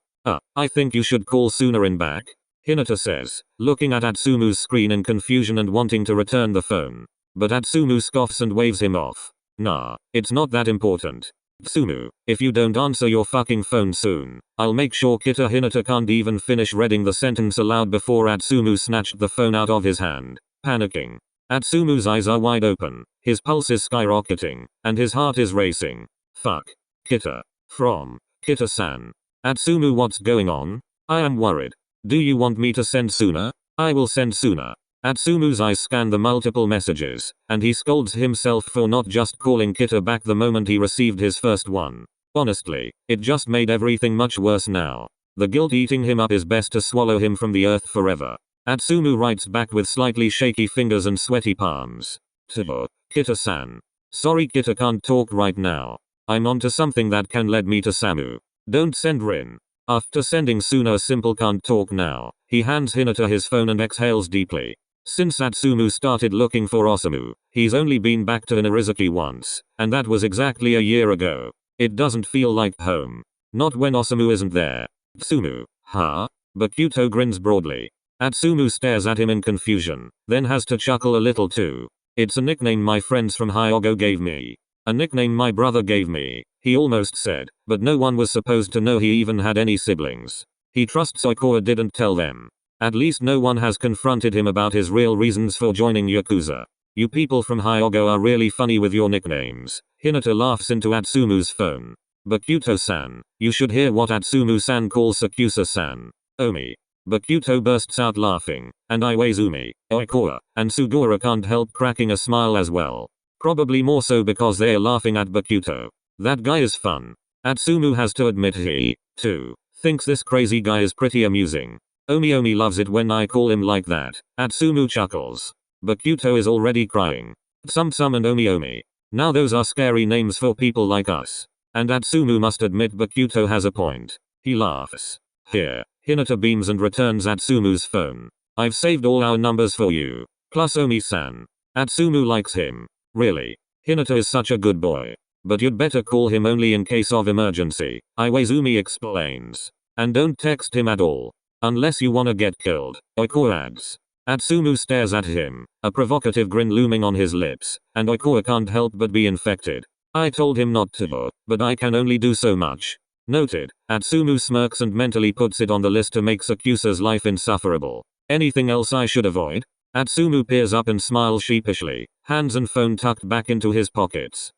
I think you should call sooner in back. Hinata says, looking at Atsumu's screen in confusion and wanting to return the phone. But Atsumu scoffs and waves him off. Nah, it's not that important. Atsumu, if you don't answer your fucking phone soon, I'll make sure Hinata can't even finish reading the sentence aloud before Atsumu snatched the phone out of his hand, panicking. Atsumu's eyes are wide open, his pulse is skyrocketing, and his heart is racing. Fuck. Kita. From Kita-san. Atsumu, what's going on? I am worried. Do you want me to send sooner? I will send sooner. Atsumu's eyes scan the multiple messages, and he scolds himself for not just calling Kita back the moment he received his first one. Honestly, it just made everything much worse now. The guilt eating him up is best to swallow him from the earth forever. Atsumu writes back with slightly shaky fingers and sweaty palms. To Kita-san. Sorry Kita can't talk right now. I'm onto something that can lead me to Samu. Don't send Rin. After sending sooner simple can't talk now, he hands Hinata his phone and exhales deeply. Since Atsumu started looking for Osamu, he's only been back to Inarizaki once, and that was exactly a year ago. It doesn't feel like home. Not when Osamu isn't there. Atsumu, huh? 𝒂𝒄𝒆𝒔 grins broadly. Atsumu stares at him in confusion, then has to chuckle a little too. It's a nickname my friends from Hyogo gave me. A nickname my brother gave me, he almost said, but no one was supposed to know he even had any siblings. He trusts Oikawa didn't tell them. At least no one has confronted him about his real reasons for joining Yakuza. You people from Hyogo are really funny with your nicknames. Hinata laughs into Atsumu's phone. 𝒂𝒄𝒆𝒔, you should hear what Atsumu-san calls 𝒂𝒂𝒄𝒆𝒅. Omi. 𝒂𝒂𝒄𝒆𝒅 bursts out laughing, and Iwaizumi, Oikawa, and Sugura can't help cracking a smile as well. Probably more so because they are laughing at 𝒂𝒄𝒆𝒅. That guy is fun. Atsumu has to admit he, too, thinks this crazy guy is pretty amusing. Omi loves it when I call him like that. Atsumu chuckles. 𝒂𝒄𝒆𝒅 is already crying. Tsum and Omi. Now those are scary names for people like us. And Atsumu must admit 𝒂𝒄𝒆𝒅 has a point. He laughs. Here. Hinata beams and returns Atsumu's phone. I've saved all our numbers for you. Plus Omi-san. Atsumu likes him. Really. Hinata is such a good boy. But you'd better call him only in case of emergency, Iwaizumi explains. And don't text him at all. Unless you wanna get killed, Oikawa adds. Atsumu stares at him, a provocative grin looming on his lips, and Oikawa can't help but be infected. I told him not to, but I can only do so much. Noted. Atsumu smirks and mentally puts it on the list to make 𝒂𝒄𝒆𝒅's life insufferable. Anything else I should avoid? Atsumu peers up and smiles sheepishly, hands and phone tucked back into his pockets.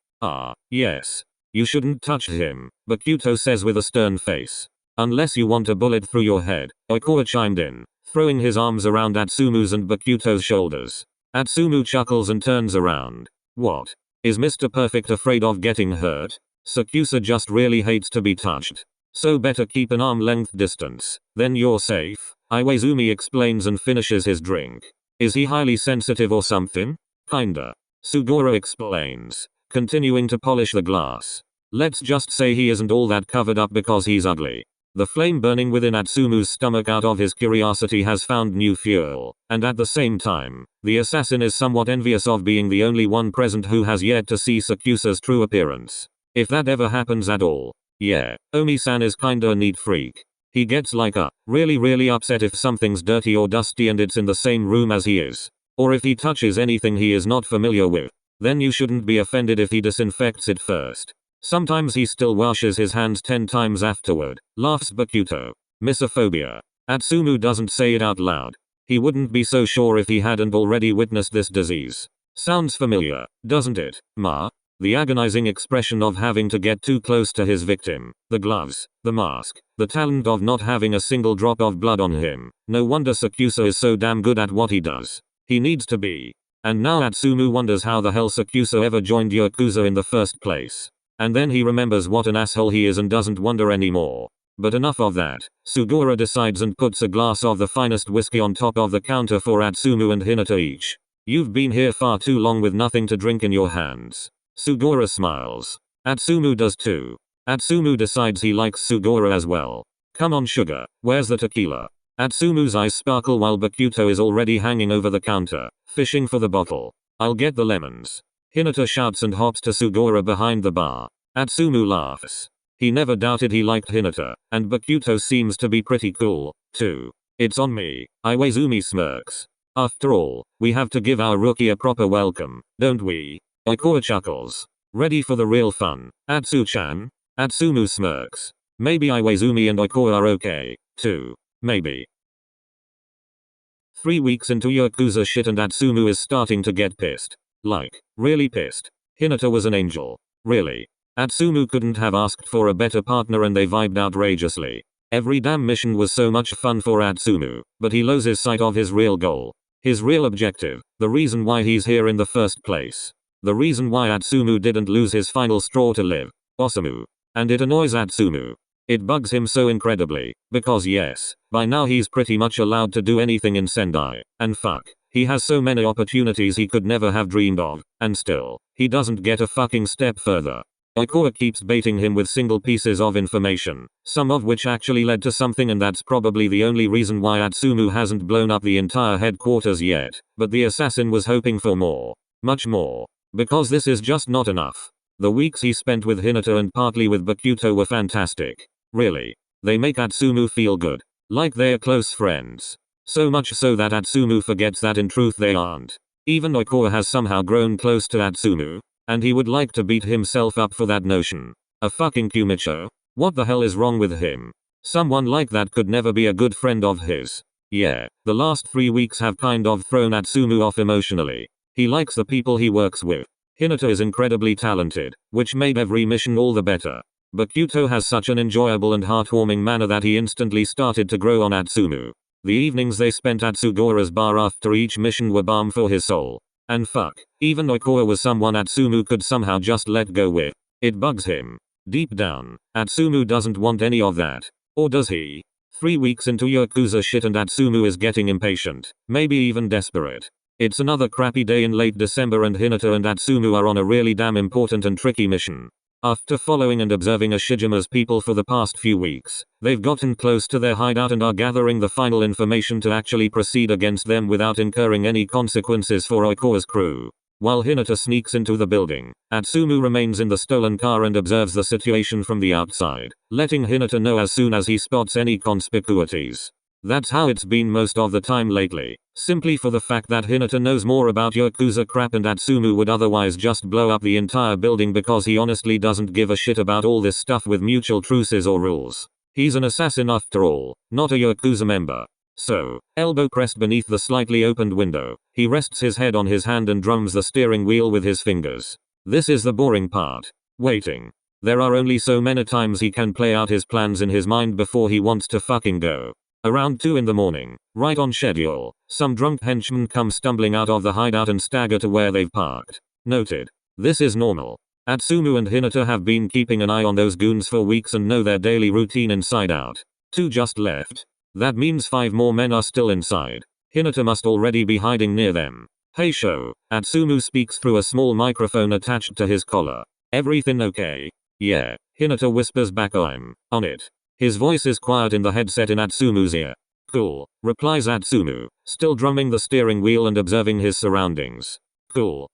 Yes. You shouldn't touch him, 𝒂𝒄𝒆𝒅 says with a stern face. Unless you want a bullet through your head, Oikawa chimed in, throwing his arms around Atsumu's and 𝒂𝒄𝒆𝒅's shoulders. Atsumu chuckles and turns around. What? Is Mr. Perfect afraid of getting hurt? 𝒂𝒄𝒆𝒅 just really hates to be touched. So better keep an arm-length distance, then you're safe, Iwaizumi explains and finishes his drink. Is he highly sensitive or something? Kinda. Sugura explains, continuing to polish the glass. Let's just say he isn't all that covered up because he's ugly. The flame burning within Atsumu's stomach out of his curiosity has found new fuel, and at the same time, the assassin is somewhat envious of being the only one present who has yet to see 𝒂𝒄𝒆𝒅's true appearance. If that ever happens at all, Yeah, Omi-san is kinda a neat freak. He gets like really upset if something's dirty or dusty and it's in the same room as he is. Or if he touches anything he is not familiar with. Then you shouldn't be offended if he disinfects it first. Sometimes he still washes his hands 10 times afterward, laughs Bakuto. Misophobia. Atsumu doesn't say it out loud. He wouldn't be so sure if he hadn't already witnessed this disease. Sounds familiar, doesn't it, Ma? The agonizing expression of having to get too close to his victim, the gloves, the mask, the talent of not having a single drop of blood on him. No wonder 𝒂𝒂𝒄𝒆𝒅 is so damn good at what he does. He needs to be. And now Atsumu wonders how the hell 𝒂𝒂𝒄𝒆𝒅 ever joined Yakuza in the first place. And then he remembers what an asshole he is and doesn't wonder anymore. But enough of that. Sugawara decides and puts a glass of the finest whiskey on top of the counter for Atsumu and Hinata each. You've been here far too long with nothing to drink in your hands. Sugawara smiles. Atsumu does too. Atsumu decides he likes Sugawara as well. Come on sugar, where's the tequila? Atsumu's eyes sparkle while Bakuto is already hanging over the counter, fishing for the bottle. I'll get the lemons. Hinata shouts and hops to Sugawara behind the bar. Atsumu laughs. He never doubted he liked Hinata, and Bakuto seems to be pretty cool, too. It's on me. Iwaizumi smirks. After all, we have to give our rookie a proper welcome, don't we? Oikawa chuckles. Ready for the real fun, Atsu-chan? Atsumu smirks. Maybe Iwaizumi and Oikawa are okay, too. Maybe. 3 weeks into Yakuza shit and Atsumu is starting to get pissed. Like, really pissed. Hinata was an angel. Really. Atsumu couldn't have asked for a better partner and they vibed outrageously. Every damn mission was so much fun for Atsumu, but he loses sight of his real goal. His real objective, the reason why he's here in the first place. The reason why Atsumu didn't lose his final straw to live. Osamu. And it annoys Atsumu. It bugs him so incredibly, because yes, by now he's pretty much allowed to do anything in Sendai, and fuck, he has so many opportunities he could never have dreamed of, and still, he doesn't get a fucking step further. Oikawa keeps baiting him with single pieces of information, some of which actually led to something, and that's probably the only reason why Atsumu hasn't blown up the entire headquarters yet, but the assassin was hoping for more. Much more. Because this is just not enough. The weeks he spent with Hinata and partly with Bakuto were fantastic. Really. They make Atsumu feel good. Like they're close friends. So much so that Atsumu forgets that in truth they aren't. Even Oikawa has somehow grown close to Atsumu. And he would like to beat himself up for that notion. A fucking Kumicho? What the hell is wrong with him? Someone like that could never be a good friend of his. Yeah, the last 3 weeks have kind of thrown Atsumu off emotionally. He likes the people he works with. Hinata is incredibly talented, which made every mission all the better. Bakuto has such an enjoyable and heartwarming manner that he instantly started to grow on Atsumu. The evenings they spent at Sugawara's bar after each mission were balm for his soul. And fuck, even Oikawa was someone Atsumu could somehow just let go with. It bugs him. Deep down, Atsumu doesn't want any of that. Or does he? 3 weeks into Yakuza shit and Atsumu is getting impatient, maybe even desperate. It's another crappy day in late December and Hinata and Atsumu are on a really damn important and tricky mission. After following and observing Ashijima's people for the past few weeks, they've gotten close to their hideout and are gathering the final information to actually proceed against them without incurring any consequences for Oikawa's crew. While Hinata sneaks into the building, Atsumu remains in the stolen car and observes the situation from the outside, letting Hinata know as soon as he spots any conspicuities. That's how it's been most of the time lately, simply for the fact that Hinata knows more about Yakuza crap and Atsumu would otherwise just blow up the entire building because he honestly doesn't give a shit about all this stuff with mutual truces or rules. He's an assassin after all, not a Yakuza member. So, elbow pressed beneath the slightly opened window, he rests his head on his hand and drums the steering wheel with his fingers. This is the boring part. Waiting. There are only so many times he can play out his plans in his mind before he wants to fucking go. Around 2 in the morning, right on schedule, some drunk henchmen come stumbling out of the hideout and stagger to where they've parked. Noted. This is normal. Atsumu and Hinata have been keeping an eye on those goons for weeks and know their daily routine inside out. 2 just left. That means 5 more men are still inside. Hinata must already be hiding near them. Hey Sho, Atsumu speaks through a small microphone attached to his collar. Everything okay? Yeah, Hinata whispers back, I'm on it. His voice is quiet in the headset in Atsumu's ear. Cool, replies Atsumu, still drumming the steering wheel and observing his surroundings. Cool,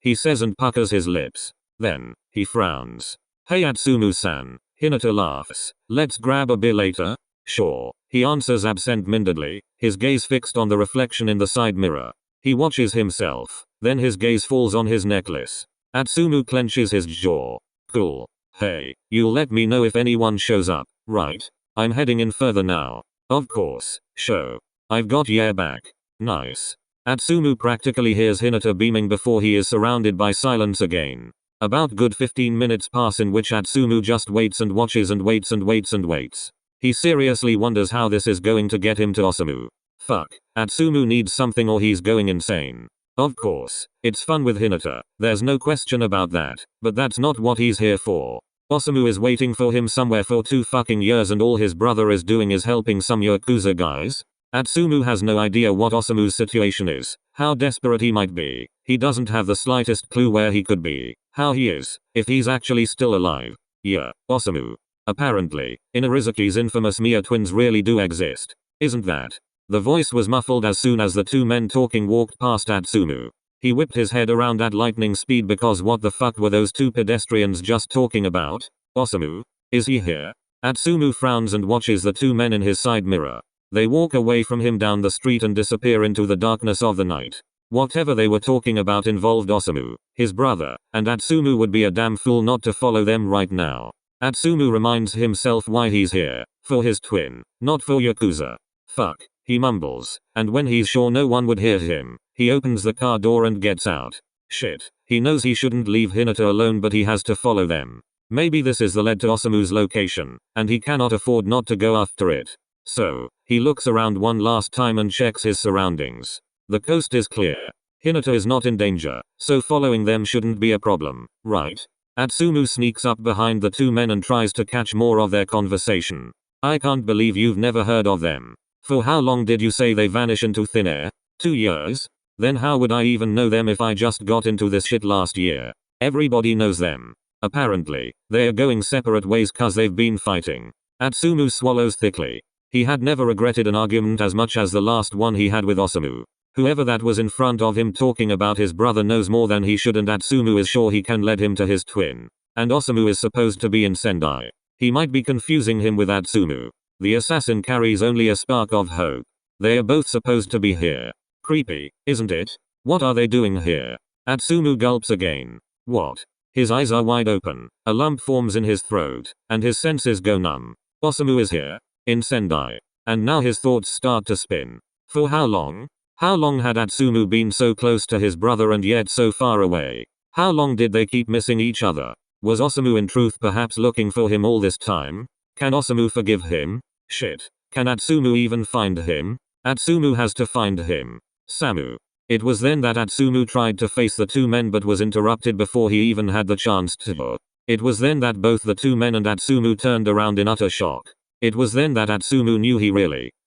he says and puckers his lips. Then, he frowns. Hey Atsumu-san, Hinata laughs. Let's grab a beer later? Sure, he answers absent-mindedly, his gaze fixed on the reflection in the side mirror. He watches himself, then his gaze falls on his necklace. Atsumu clenches his jaw. Cool. Hey, you'll let me know if anyone shows up, right? I'm heading in further now. Of course, show. I've got your back. Nice. Atsumu practically hears Hinata beaming before he is surrounded by silence again. About good 15 minutes pass in which Atsumu just waits and watches and waits and waits and waits. He seriously wonders how this is going to get him to Osamu. Fuck, Atsumu needs something or he's going insane. Of course, it's fun with Hinata, there's no question about that, but that's not what he's here for. Osamu is waiting for him somewhere for 2 fucking years and all his brother is doing is helping some Yakuza guys? Atsumu has no idea what Osamu's situation is, how desperate he might be. He doesn't have the slightest clue where he could be, how he is, if he's actually still alive. Yeah, Osamu. Apparently, Inarizuki's infamous Mia twins really do exist. Isn't that? The voice was muffled as soon as the 2 men talking walked past Atsumu. He whipped his head around at lightning speed because what the fuck were those 2 pedestrians just talking about? Osamu? Is he here? Atsumu frowns and watches the 2 men in his side mirror. They walk away from him down the street and disappear into the darkness of the night. Whatever they were talking about involved Osamu, his brother, and Atsumu would be a damn fool not to follow them right now. Atsumu reminds himself why he's here, for his twin, not for Yakuza. Fuck, he mumbles, and when he's sure no one would hear him, he opens the car door and gets out. Shit, he knows he shouldn't leave Hinata alone but he has to follow them. Maybe this is the lead to Osamu's location, and he cannot afford not to go after it. So, he looks around one last time and checks his surroundings. The coast is clear. Hinata is not in danger, so following them shouldn't be a problem, right? Atsumu sneaks up behind the 2 men and tries to catch more of their conversation. I can't believe you've never heard of them. For how long did you say they vanish into thin air? 2 years? Then how would I even know them if I just got into this shit last year? Everybody knows them. Apparently, they are going separate ways cause they've been fighting. Atsumu swallows thickly. He had never regretted an argument as much as the last one he had with Osamu. Whoever that was in front of him talking about his brother knows more than he should and Atsumu is sure he can lead him to his twin. And Osamu is supposed to be in Sendai. He might be confusing him with Atsumu. The assassin carries only a spark of hope. They are both supposed to be here. Creepy, isn't it? What are they doing here? Atsumu gulps again. What? His eyes are wide open, a lump forms in his throat, and his senses go numb. Osamu is here? In Sendai. And now his thoughts start to spin. For how long? How long had Atsumu been so close to his brother and yet so far away? How long did they keep missing each other? Was Osamu in truth perhaps looking for him all this time? Can Osamu forgive him? Shit. Can Atsumu even find him? Atsumu has to find him. Samu. It was then that Atsumu tried to face the 2 men but was interrupted before he even had the chance to. It was then that both the 2 men and Atsumu turned around in utter shock. It was then that Atsumu knew he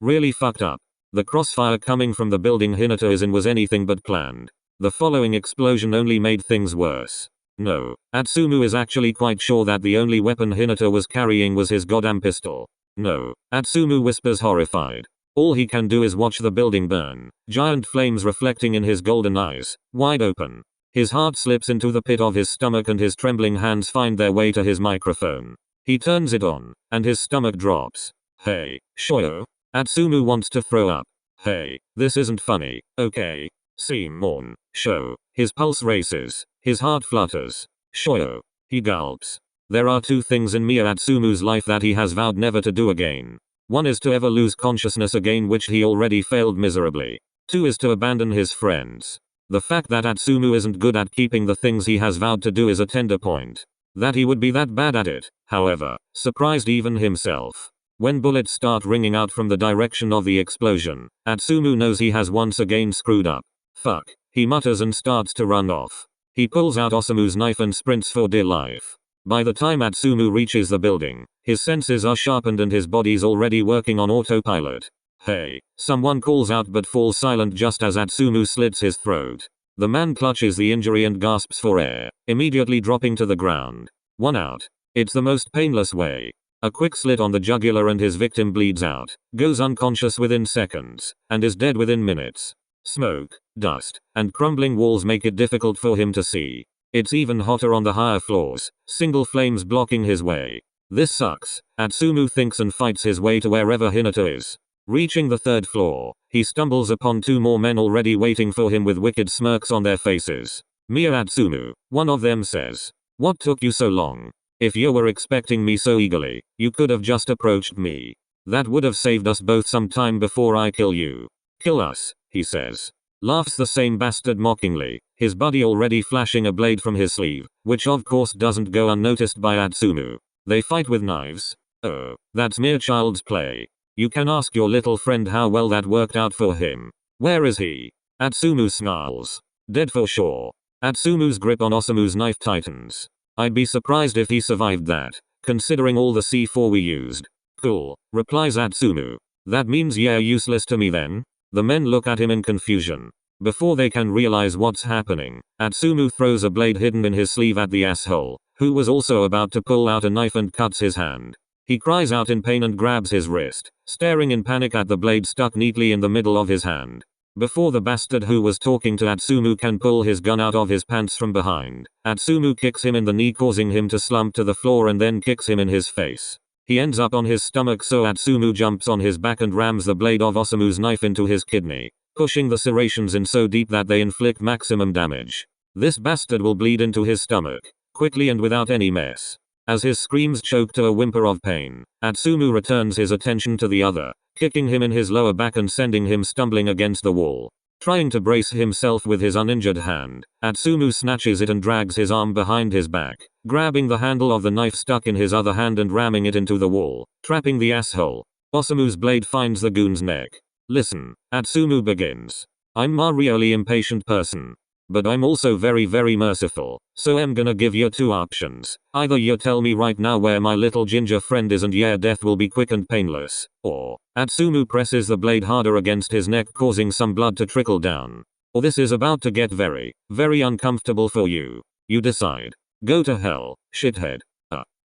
really fucked up. The crossfire coming from the building Hinata is in was anything but planned. The following explosion only made things worse. No, Atsumu is actually quite sure that the only weapon Hinata was carrying was his goddamn pistol. No, Atsumu whispers horrified. All he can do is watch the building burn, giant flames reflecting in his golden eyes, wide open. His heart slips into the pit of his stomach and his trembling hands find their way to his microphone. He turns it on, and his stomach drops. Hey, Shoyo? Atsumu wants to throw up. Hey, this isn't funny, okay? Simon, show. His pulse races, his heart flutters. Shoyo. He gulps. There are 2 things in Mia Atsumu's life that he has vowed never to do again. One is to ever lose consciousness again, which he already failed miserably. 2 is to abandon his friends. The fact that Atsumu isn't good at keeping the things he has vowed to do is a tender point. That he would be that bad at it, however, surprised even himself. When bullets start ringing out from the direction of the explosion, Atsumu knows he has once again screwed up. Fuck, he mutters and starts to run off. He pulls out Osamu's knife and sprints for dear life. By the time Atsumu reaches the building, his senses are sharpened and his body's already working on autopilot. Hey, someone calls out but falls silent just as Atsumu slits his throat. The man clutches the injury and gasps for air, immediately dropping to the ground. 1 out. It's the most painless way. A quick slit on the jugular and his victim bleeds out, goes unconscious within seconds, and is dead within minutes. Smoke, dust, and crumbling walls make it difficult for him to see. It's even hotter on the higher floors, single flames blocking his way. This sucks. Atsumu thinks and fights his way to wherever Hinata is. Reaching the 3rd floor, he stumbles upon 2 more men already waiting for him with wicked smirks on their faces. "Mia Atsumu," one of them says. "What took you so long? If you were expecting me so eagerly, you could have just approached me. That would have saved us both some time before I kill you." "Kill us," he says. Laughs the same bastard mockingly, his buddy already flashing a blade from his sleeve, which of course doesn't go unnoticed by Atsumu. They fight with knives. Oh, that's mere child's play. You can ask your little friend how well that worked out for him. Where is he? Atsumu snarls. Dead for sure. Atsumu's grip on Osamu's knife tightens. I'd be surprised if he survived that, considering all the C4 we used. Cool, replies Atsumu. That means you're useless to me then? The men look at him in confusion. Before they can realize what's happening, Atsumu throws a blade hidden in his sleeve at the asshole, who was also about to pull out a knife and cuts his hand. He cries out in pain and grabs his wrist, staring in panic at the blade stuck neatly in the middle of his hand. Before the bastard who was talking to Atsumu can pull his gun out of his pants from behind, Atsumu kicks him in the knee, causing him to slump to the floor, and then kicks him in his face. He ends up on his stomach, so Atsumu jumps on his back and rams the blade of Osamu's knife into his kidney, pushing the serrations in so deep that they inflict maximum damage. This bastard will bleed into his stomach, quickly and without any mess. As his screams choke to a whimper of pain, Atsumu returns his attention to the other, kicking him in his lower back and sending him stumbling against the wall. Trying to brace himself with his uninjured hand, Atsumu snatches it and drags his arm behind his back, grabbing the handle of the knife stuck in his other hand and ramming it into the wall, trapping the asshole. Osamu's blade finds the goon's neck. Listen, Atsumu begins. I'm a really impatient person. But I'm also very merciful, so I'm gonna give you 2 options. Either you tell me right now where my little ginger friend is and your death will be quick and painless, or Atsumu presses the blade harder against his neck, causing some blood to trickle down. Or this is about to get very uncomfortable for you. You decide. Go to hell, shithead.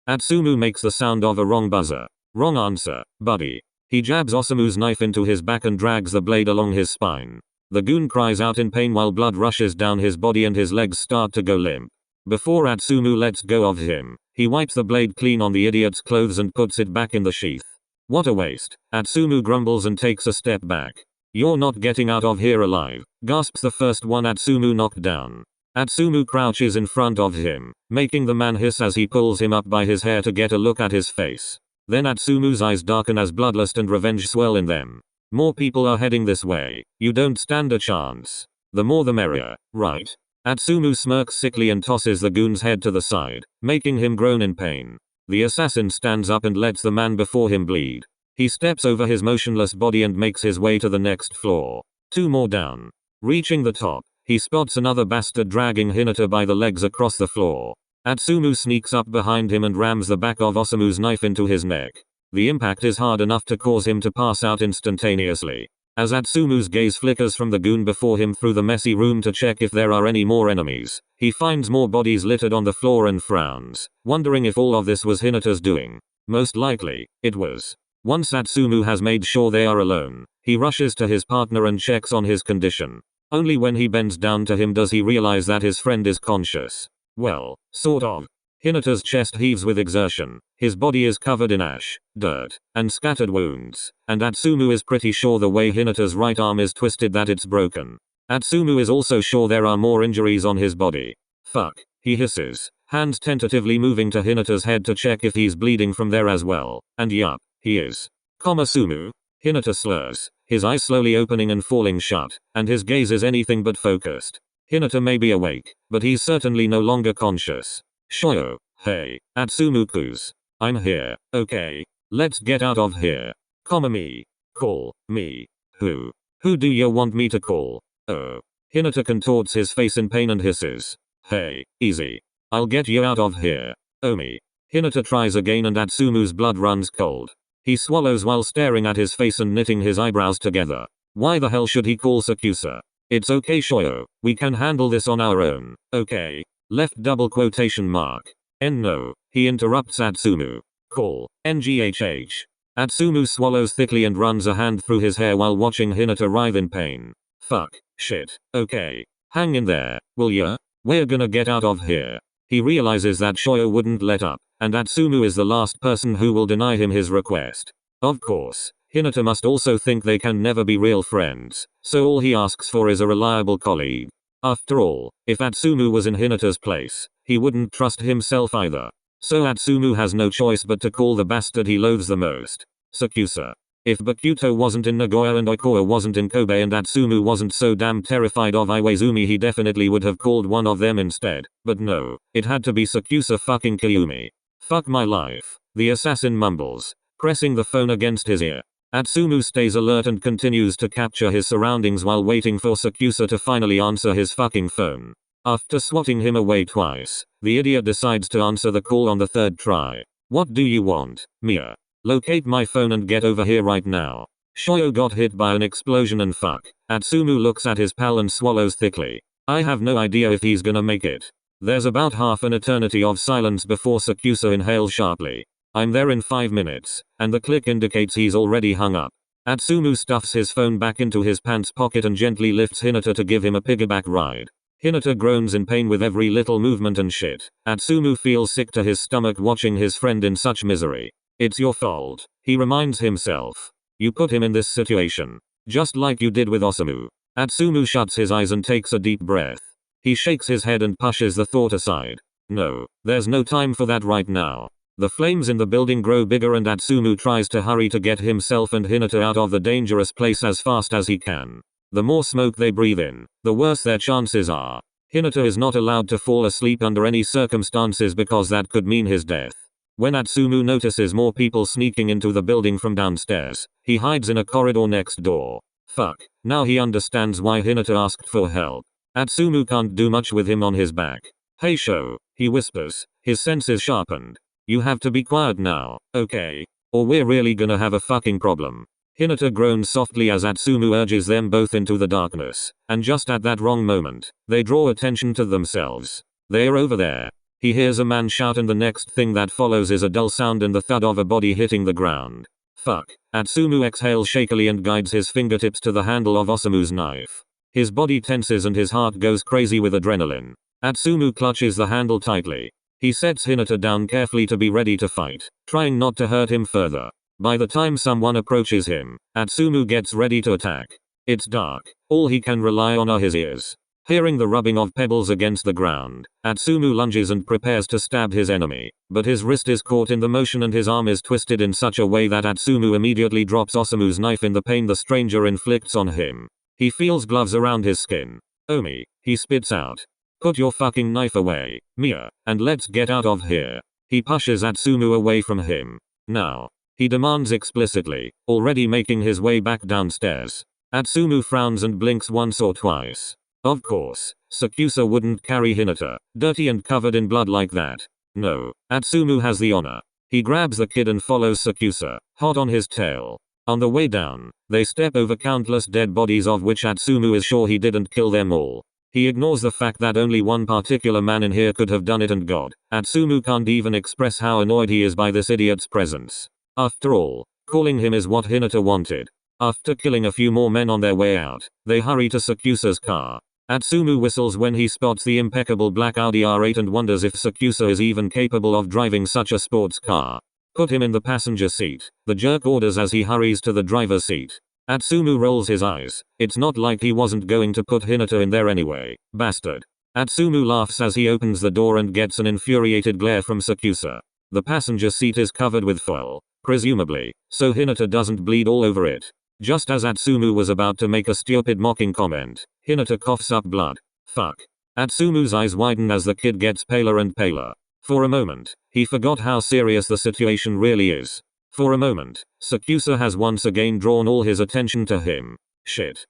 Atsumu makes the sound of a wrong buzzer. Wrong answer, buddy. He jabs Osamu's knife into his back and drags the blade along his spine. The goon cries out in pain while blood rushes down his body and his legs start to go limp. Before Atsumu lets go of him, he wipes the blade clean on the idiot's clothes and puts it back in the sheath. What a waste. Atsumu grumbles and takes a step back. You're not getting out of here alive, gasps the first one Atsumu knocked down. Atsumu crouches in front of him, making the man hiss as he pulls him up by his hair to get a look at his face. Then Atsumu's eyes darken as bloodlust and revenge swell in them. More people are heading this way. You don't stand a chance. The more the merrier, right? Atsumu smirks sickly and tosses the goon's head to the side, making him groan in pain. The assassin stands up and lets the man before him bleed. He steps over his motionless body and makes his way to the next floor. 2 more down. Reaching the top, he spots another bastard dragging Hinata by the legs across the floor. Atsumu sneaks up behind him and rams the back of Osamu's knife into his neck. The impact is hard enough to cause him to pass out instantaneously. As Atsumu's gaze flickers from the goon before him through the messy room to check if there are any more enemies, he finds more bodies littered on the floor and frowns, wondering if all of this was Hinata's doing. Most likely, it was. Once Atsumu has made sure they are alone, he rushes to his partner and checks on his condition. Only when he bends down to him does he realize that his friend is conscious. Well, sort of. Hinata's chest heaves with exertion, his body is covered in ash, dirt, and scattered wounds, and Atsumu is pretty sure the way Hinata's right arm is twisted that it's broken. Atsumu is also sure there are more injuries on his body. Fuck, he hisses, hands tentatively moving to Hinata's head to check if he's bleeding from there as well, and yup, he is. Komasumu? Hinata slurs, his eyes slowly opening and falling shut, and his gaze is anything but focused. Hinata may be awake, but he's certainly no longer conscious. Shoyo, hey, Atsumu coos. I'm here, okay. Let's get out of here. Me. Call me. Who? Who do you want me to call? Oh. Hinata contorts his face in pain and hisses. Hey, easy. I'll get you out of here. Omi. Hinata tries again and Atsumu's blood runs cold. He swallows while staring at his face and knitting his eyebrows together. Why the hell should he call Sakusa? It's okay Shoyo, we can handle this on our own, okay? Left double quotation mark. No, he interrupts Atsumu. Call, NGHH. Atsumu swallows thickly and runs a hand through his hair while watching Hinata writhe in pain. Fuck, shit, okay. Hang in there, will ya? We're gonna get out of here. He realizes that Shoyo wouldn't let up, and Atsumu is the last person who will deny him his request. Of course, Hinata must also think they can never be real friends, so all he asks for is a reliable colleague. After all, if Atsumu was in Hinata's place, he wouldn't trust himself either. So Atsumu has no choice but to call the bastard he loathes the most Sakusa. If Bakuto wasn't in Nagoya and Oikawa wasn't in Kobe and Atsumu wasn't so damn terrified of Iwaizumi, he definitely would have called one of them instead. But no, it had to be Sakusa fucking Kiyumi. Fuck my life, the assassin mumbles, pressing the phone against his ear. Atsumu stays alert and continues to capture his surroundings while waiting for Sakusa to finally answer his fucking phone. After swatting him away twice, the idiot decides to answer the call on the third try. What do you want, Mia? Locate my phone and get over here right now. Shoyo got hit by an explosion and fuck. Atsumu looks at his pal and swallows thickly. I have no idea if he's gonna make it. There's about half an eternity of silence before Sakusa inhales sharply. I'm there in 5 minutes, and the click indicates he's already hung up. Atsumu stuffs his phone back into his pants pocket and gently lifts Hinata to give him a piggyback ride. Hinata groans in pain with every little movement and shit. Atsumu feels sick to his stomach watching his friend in such misery. It's your fault, he reminds himself. You put him in this situation. Just like you did with Osamu. Atsumu shuts his eyes and takes a deep breath. He shakes his head and pushes the thought aside. No, there's no time for that right now. The flames in the building grow bigger and Atsumu tries to hurry to get himself and Hinata out of the dangerous place as fast as he can. The more smoke they breathe in, the worse their chances are. Hinata is not allowed to fall asleep under any circumstances because that could mean his death. When Atsumu notices more people sneaking into the building from downstairs, he hides in a corridor next door. Fuck, now he understands why Hinata asked for help. Atsumu can't do much with him on his back. Hey Sho, he whispers, his senses sharpened. You have to be quiet now, okay? Or we're really gonna have a fucking problem. Hinata groans softly as Atsumu urges them both into the darkness, and just at that wrong moment, they draw attention to themselves. They're over there. He hears a man shout and the next thing that follows is a dull sound and the thud of a body hitting the ground. Fuck. Atsumu exhales shakily and guides his fingertips to the handle of Osamu's knife. His body tenses and his heart goes crazy with adrenaline. Atsumu clutches the handle tightly. He sets Hinata down carefully to be ready to fight, trying not to hurt him further. By the time someone approaches him, Atsumu gets ready to attack. It's dark. All he can rely on are his ears. Hearing the rubbing of pebbles against the ground, Atsumu lunges and prepares to stab his enemy, but his wrist is caught in the motion and his arm is twisted in such a way that Atsumu immediately drops Osamu's knife in the pain the stranger inflicts on him. He feels gloves around his skin. Omi, he spits out. Put your fucking knife away, Mia, and let's get out of here. He pushes Atsumu away from him. Now, he demands explicitly, already making his way back downstairs. Atsumu frowns and blinks once or twice. Of course, Sakusa wouldn't carry Hinata, dirty and covered in blood like that. No, Atsumu has the honor. He grabs the kid and follows Sakusa, hot on his tail. On the way down, they step over countless dead bodies of which Atsumu is sure he didn't kill them all. He ignores the fact that only one particular man in here could have done it and God, Atsumu can't even express how annoyed he is by this idiot's presence. After all, calling him is what Hinata wanted. After killing a few more men on their way out, they hurry to Sakusa's car. Atsumu whistles when he spots the impeccable black Audi R8 and wonders if Sakusa is even capable of driving such a sports car. Put him in the passenger seat, the jerk orders as he hurries to the driver's seat. Atsumu rolls his eyes. It's not like he wasn't going to put Hinata in there anyway, bastard. Atsumu laughs as he opens the door and gets an infuriated glare from Sakusa. The passenger seat is covered with foil, presumably, so Hinata doesn't bleed all over it. Just as Atsumu was about to make a stupid mocking comment, Hinata coughs up blood. Fuck. Atsumu's eyes widen as the kid gets paler and paler. For a moment, he forgot how serious the situation really is. For a moment, Sakusa has once again drawn all his attention to him. Shit.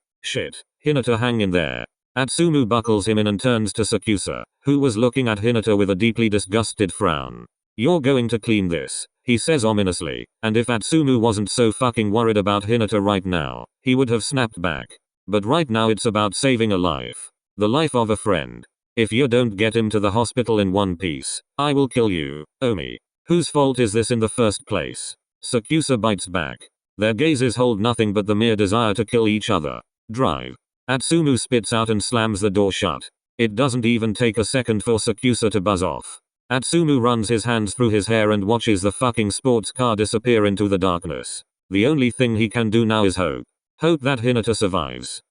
Hinata, hang in there. Atsumu buckles him in and turns to Sakusa, who was looking at Hinata with a deeply disgusted frown. You're going to clean this, he says ominously, and if Atsumu wasn't so fucking worried about Hinata right now, he would have snapped back. But right now it's about saving a life. The life of a friend. If you don't get him to the hospital in one piece, I will kill you, Omi. Whose fault is this in the first place? Sakusa bites back. Their gazes hold nothing but the mere desire to kill each other. Drive. Atsumu spits out and slams the door shut. It doesn't even take a second for 𝒂𝒂𝒄𝒆𝒅𝒊𝒕� to buzz off. Atsumu runs his hands through his hair and watches the fucking sports car disappear into the darkness. The only thing he can do now is hope. Hope that Hinata survives.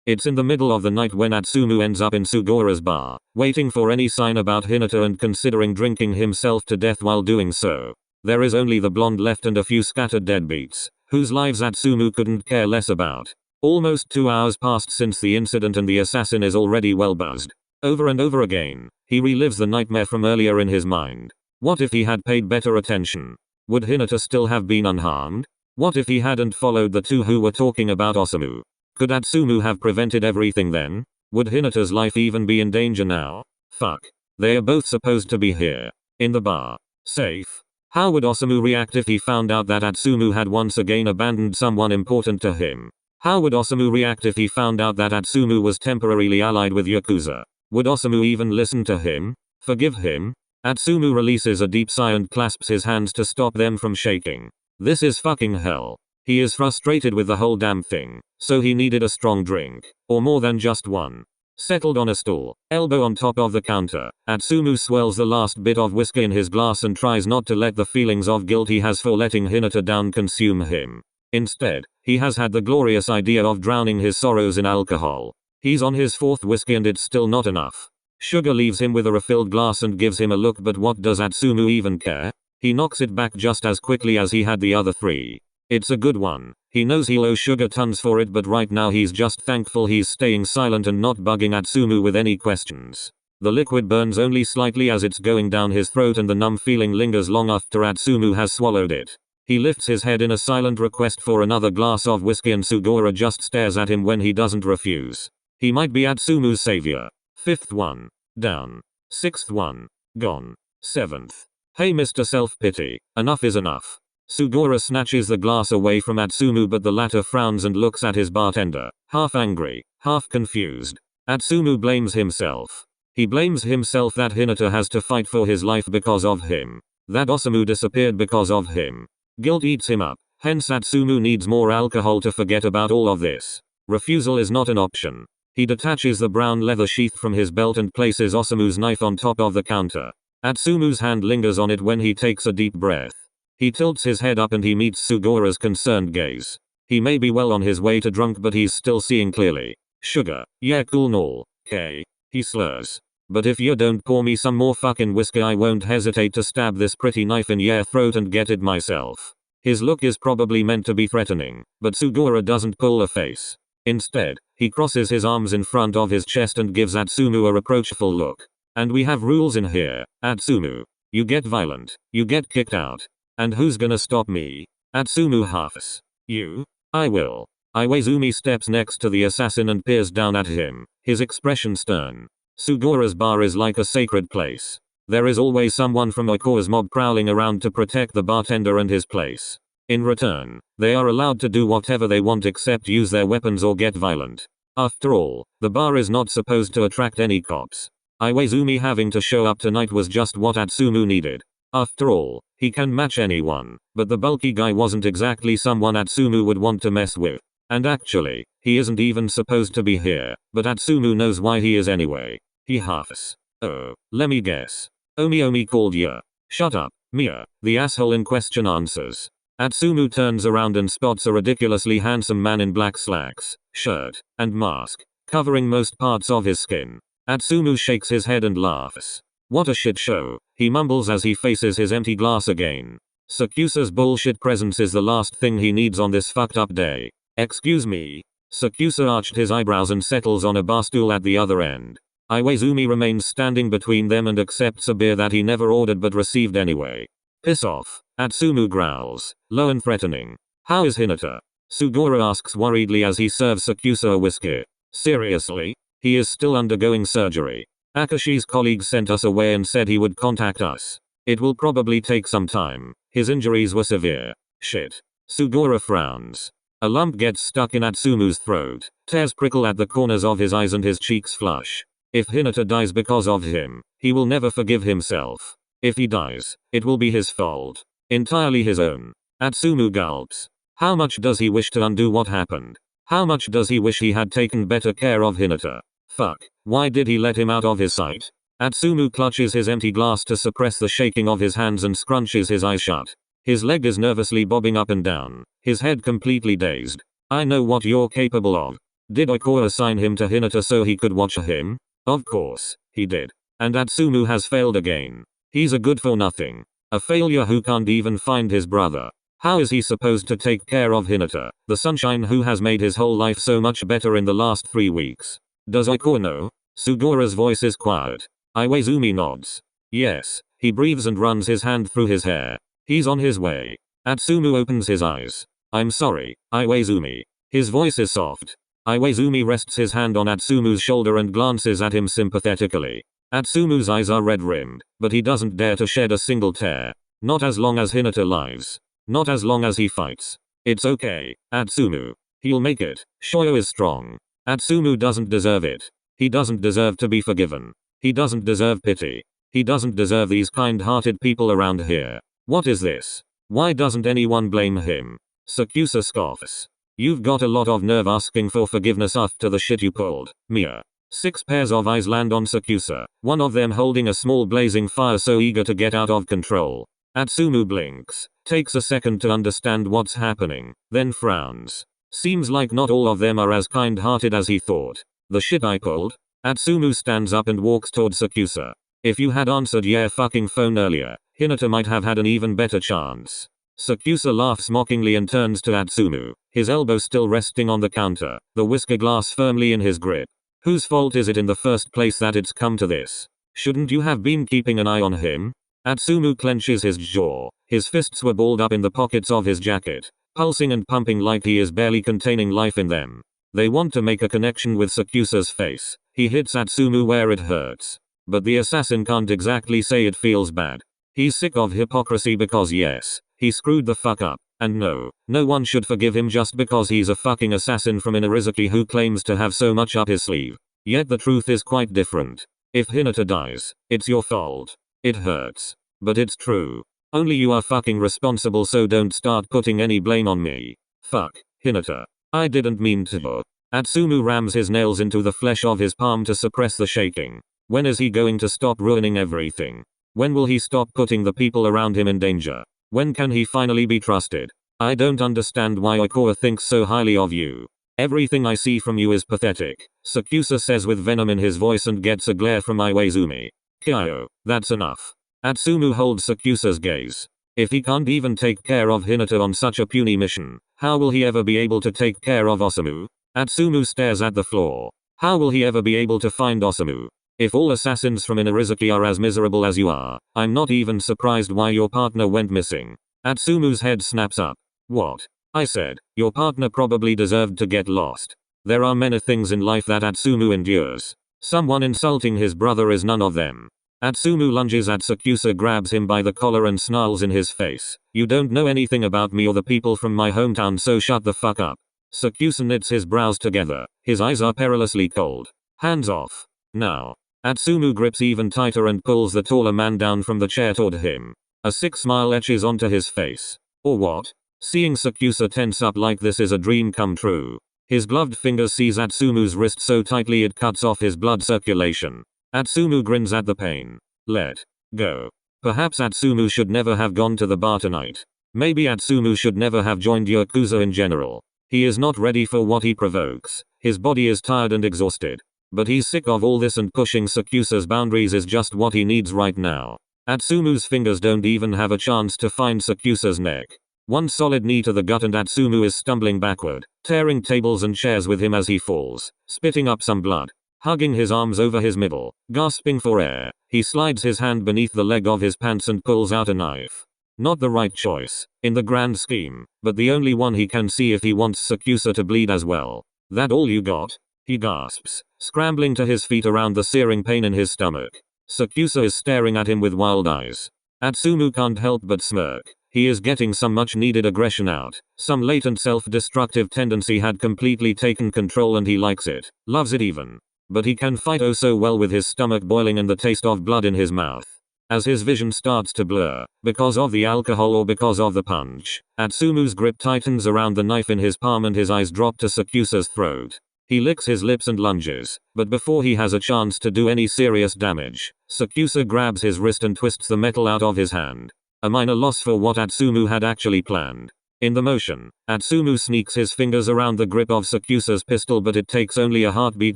It's in the middle of the night when Atsumu ends up in Sugura's bar, waiting for any sign about Hinata and considering drinking himself to death while doing so. There is only the blonde left and a few scattered deadbeats, whose lives Atsumu couldn't care less about. Almost 2 hours passed since the incident and the assassin is already well buzzed. Over and over again, he relives the nightmare from earlier in his mind. What if he had paid better attention? Would Hinata still have been unharmed? What if he hadn't followed the two who were talking about Osamu? Could Atsumu have prevented everything then? Would Hinata's life even be in danger now? Fuck. They are both supposed to be here. In the bar. Safe. How would Osamu react if he found out that Atsumu had once again abandoned someone important to him? How would Osamu react if he found out that Atsumu was temporarily allied with Yakuza? Would Osamu even listen to him? Forgive him? Atsumu releases a deep sigh and clasps his hands to stop them from shaking. This is fucking hell. He is frustrated with the whole damn thing, so he needed a strong drink, or more than just one. Settled on a stool, elbow on top of the counter, Atsumu swirls the last bit of whiskey in his glass and tries not to let the feelings of guilt he has for letting Hinata down consume him. Instead, he has had the glorious idea of drowning his sorrows in alcohol. He's on his 4th whiskey and it's still not enough. Sugar leaves him with a refilled glass and gives him a look, but what does Atsumu even care? He knocks it back just as quickly as he had the other 3. It's a good one. He knows he'll owe Sugar tons for it, but right now he's just thankful he's staying silent and not bugging Atsumu with any questions. The liquid burns only slightly as it's going down his throat and the numb feeling lingers long after Atsumu has swallowed it. He lifts his head in a silent request for another glass of whiskey and Sugura just stares at him when he doesn't refuse. He might be Atsumu's savior. 5th one. Down. 6th one. Gone. 7th. Hey Mr. Self-Pity, enough is enough. Sugura snatches the glass away from Atsumu, but the latter frowns and looks at his bartender, half angry, half confused. Atsumu blames himself. He blames himself that Hinata has to fight for his life because of him. That Osamu disappeared because of him. Guilt eats him up, hence Atsumu needs more alcohol to forget about all of this. Refusal is not an option. He detaches the brown leather sheath from his belt and places Osamu's knife on top of the counter. Atsumu's hand lingers on it when he takes a deep breath. He tilts his head up and he meets Sugura's concerned gaze. He may be well on his way to drunk, but he's still seeing clearly. Sugar, yeah cool n'all, okay, he slurs. But if you don't pour me some more fucking whiskey, I won't hesitate to stab this pretty knife in your throat and get it myself. His look is probably meant to be threatening, but Sugura doesn't pull a face. Instead, he crosses his arms in front of his chest and gives Atsumu a reproachful look. And we have rules in here, Atsumu. You get violent, you get kicked out. And who's gonna stop me? Atsumu huffs. You? I will. Iwaizumi steps next to the assassin and peers down at him, his expression stern. Sugura's bar is like a sacred place. There is always someone from Yakuza's mob prowling around to protect the bartender and his place. In return, they are allowed to do whatever they want except use their weapons or get violent. After all, the bar is not supposed to attract any cops. Iwaizumi having to show up tonight was just what Atsumu needed. After all, he can match anyone, but the bulky guy wasn't exactly someone Atsumu would want to mess with. And actually, he isn't even supposed to be here, but Atsumu knows why he is anyway. He huffs. Oh, let me guess. Omi called ya. Shut up, Mia, the asshole in question answers. Atsumu turns around and spots a ridiculously handsome man in black slacks, shirt, and mask, covering most parts of his skin. Atsumu shakes his head and laughs. What a shit show, he mumbles as he faces his empty glass again. 𝒂𝒂𝒄𝒆𝒅𝒊𝒕𝒔 bullshit presence is the last thing he needs on this fucked up day. Excuse me. 𝒂𝒂𝒄𝒆𝒅𝒊𝒕𝒔 arched his eyebrows and settles on a bar stool at the other end. Iwaizumi remains standing between them and accepts a beer that he never ordered but received anyway. Piss off, Atsumu growls, low and threatening. How is Hinata? Sugura asks worriedly as he serves 𝒂𝒂𝒄𝒆𝒅𝒊𝒕𝒔 a whiskey. Seriously? He is still undergoing surgery. Akashi's colleague sent us away and said he would contact us. It will probably take some time. His injuries were severe. Shit. Sugura frowns. A lump gets stuck in Atsumu's throat. Tears prickle at the corners of his eyes and his cheeks flush. If Hinata dies because of him, he will never forgive himself. If he dies, it will be his fault. Entirely his own. Atsumu gulps. How much does he wish to undo what happened? How much does he wish he had taken better care of Hinata? Fuck, why did he let him out of his sight? Atsumu clutches his empty glass to suppress the shaking of his hands and scrunches his eyes shut. His leg is nervously bobbing up and down, his head completely dazed. I know what you're capable of. Did Iko assign him to Hinata so he could watch him? Of course, he did. And Atsumu has failed again. He's a good for nothing. A failure who can't even find his brother. How is he supposed to take care of Hinata, the sunshine who has made his whole life so much better in the last 3 weeks? Does Iko know? Sugura's voice is quiet. Iwaizumi nods. Yes, he breathes and runs his hand through his hair. He's on his way. Atsumu opens his eyes. I'm sorry, Iwaizumi. His voice is soft. Iwaizumi rests his hand on Atsumu's shoulder and glances at him sympathetically. Atsumu's eyes are red-rimmed, but he doesn't dare to shed a single tear. Not as long as Hinata lives. Not as long as he fights. It's okay, Atsumu. He'll make it. Shoyo is strong. Atsumu doesn't deserve it. He doesn't deserve to be forgiven. He doesn't deserve pity. He doesn't deserve these kind-hearted people around here. What is this? Why doesn't anyone blame him? Sakusa scoffs. You've got a lot of nerve asking for forgiveness after the shit you pulled, Mia. 6 pairs of eyes land on Sakusa, one of them holding a small blazing fire so eager to get out of control. Atsumu blinks, takes a second to understand what's happening, then frowns. Seems like not all of them are as kind-hearted as he thought. The shit I pulled? Atsumu stands up and walks toward Sakusa. If you had answered your fucking phone earlier, Hinata might have had an even better chance. Sakusa laughs mockingly and turns to Atsumu, his elbow still resting on the counter, the whisker glass firmly in his grip. Whose fault is it in the first place that it's come to this? Shouldn't you have been keeping an eye on him? Atsumu clenches his jaw, his fists were balled up in the pockets of his jacket, pulsing and pumping like he is barely containing life in them. They want to make a connection with Sakusa's face. He hits Atsumu where it hurts. But the assassin can't exactly say it feels bad. He's sick of hypocrisy because yes, he screwed the fuck up. And no one should forgive him just because he's a fucking assassin from Inarizaki who claims to have so much up his sleeve. Yet the truth is quite different. If Hinata dies, it's your fault. It hurts. But it's true. Only you are fucking responsible, so don't start putting any blame on me. Fuck, Hinata. I didn't mean to. Atsumu rams his nails into the flesh of his palm to suppress the shaking. When is he going to stop ruining everything? When will he stop putting the people around him in danger? When can he finally be trusted? I don't understand why Ikoa thinks so highly of you. Everything I see from you is pathetic, Sakusa says with venom in his voice and gets a glare from Iwaizumi. Kyo, that's enough. Atsumu holds Sakusa's gaze. If he can't even take care of Hinata on such a puny mission, how will he ever be able to take care of Osamu? Atsumu stares at the floor. How will he ever be able to find Osamu? If all assassins from Inarizaki are as miserable as you are, I'm not even surprised why your partner went missing. Atsumu's head snaps up. What? I said, your partner probably deserved to get lost. There are many things in life that Atsumu endures. Someone insulting his brother is none of them. Atsumu lunges at Sakusa, grabs him by the collar and snarls in his face. You don't know anything about me or the people from my hometown, so shut the fuck up. Sakusa knits his brows together. His eyes are perilously cold. Hands off. Now. Atsumu grips even tighter and pulls the taller man down from the chair toward him. A sick smile etches onto his face. Or what? Seeing Sakusa tense up like this is a dream come true. His gloved fingers seize Atsumu's wrist so tightly it cuts off his blood circulation. Atsumu grins at the pain. Let go. Perhaps Atsumu should never have gone to the bar tonight. Maybe Atsumu should never have joined Yakuza in general. He is not ready for what he provokes. His body is tired and exhausted. But he's sick of all this, and pushing Sakusa's boundaries is just what he needs right now. Atsumu's fingers don't even have a chance to find Sakusa's neck. One solid knee to the gut and Atsumu is stumbling backward, tearing tables and chairs with him as he falls, spitting up some blood. Hugging his arms over his middle, gasping for air, he slides his hand beneath the leg of his pants and pulls out a knife. Not the right choice, in the grand scheme, but the only one he can see if he wants Sakusa to bleed as well. That all you got? He gasps, scrambling to his feet around the searing pain in his stomach. Sakusa is staring at him with wild eyes. Atsumu can't help but smirk. He is getting some much needed aggression out. Some latent self-destructive tendency had completely taken control and he likes it, loves it even. But he can fight oh so well with his stomach boiling and the taste of blood in his mouth. As his vision starts to blur, because of the alcohol or because of the punch, Atsumu's grip tightens around the knife in his palm and his eyes drop to Sakusa's throat. He licks his lips and lunges, but before he has a chance to do any serious damage, 𝒂𝒂𝒄𝒆𝒔 grabs his wrist and twists the metal out of his hand. A minor loss for what Atsumu had actually planned. In the motion, Atsumu sneaks his fingers around the grip of 𝒂𝒂𝒄𝒆𝒔's pistol, but it takes only a heartbeat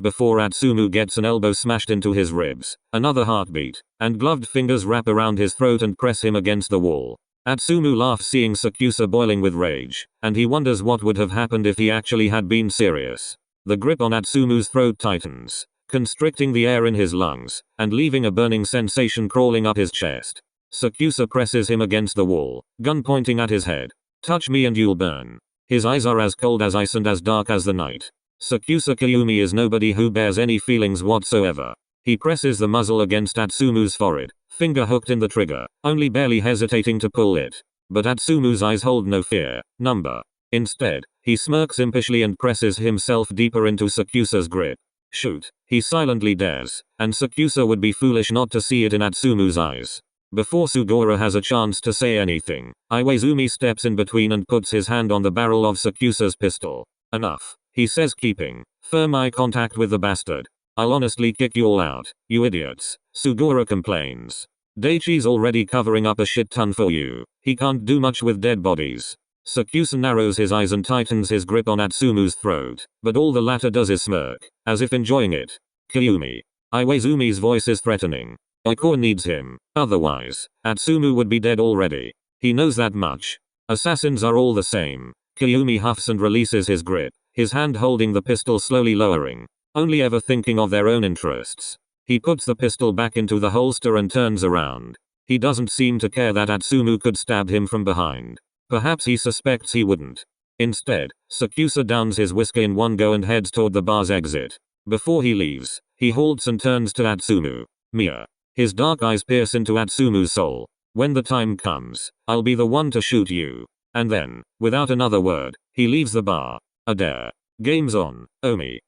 before Atsumu gets an elbow smashed into his ribs, another heartbeat, and gloved fingers wrap around his throat and press him against the wall. Atsumu laughs seeing 𝒂𝒂𝒄𝒆𝒔 boiling with rage, and he wonders what would have happened if he actually had been serious. The grip on Atsumu's throat tightens, constricting the air in his lungs, and leaving a burning sensation crawling up his chest. 𝒂𝒂𝒄𝒆𝒔 presses him against the wall, gun pointing at his head. Touch me and you'll burn. His eyes are as cold as ice and as dark as the night. 𝒂𝒂𝒄𝒄 Kyumi is nobody who bears any feelings whatsoever. He presses the muzzle against Atsumu's forehead, finger hooked in the trigger, only barely hesitating to pull it. But Atsumu's eyes hold no fear, number. Instead, he smirks impishly and presses himself deeper into 𝒂𝒂𝒄𝒆𝒔's grip. Shoot, he silently dares, and 𝒂𝒂𝒄𝒄 would be foolish not to see it in Atsumu's eyes. Before Sugora has a chance to say anything, Iwaizumi steps in between and puts his hand on the barrel of 𝒂𝒂𝒄𝒆𝒔's pistol. Enough, he says, keeping firm eye contact with the bastard. I'll honestly kick you all out, you idiots, Sugora complains. Daichi's already covering up a shit ton for you. He can't do much with dead bodies. 𝒂𝒂𝒄𝒆𝒔 narrows his eyes and tightens his grip on Atsumu's throat, but all the latter does is smirk, as if enjoying it. Kyumi. Iwaizumi's voice is threatening. Iko needs him, otherwise, Atsumu would be dead already. He knows that much. Assassins are all the same. Kyumi huffs and releases his grip, his hand holding the pistol slowly lowering, only ever thinking of their own interests. He puts the pistol back into the holster and turns around. He doesn't seem to care that Atsumu could stab him from behind. Perhaps he suspects he wouldn't. Instead, 𝒂𝒂𝒄𝒆𝒔 downs his whiskey in one go and heads toward the bar's exit. Before he leaves, he halts and turns to Atsumu. Mia. His dark eyes pierce into Atsumu's soul. When the time comes, I'll be the one to shoot you. And then, without another word, he leaves the bar. A dare. Game's on, Omi.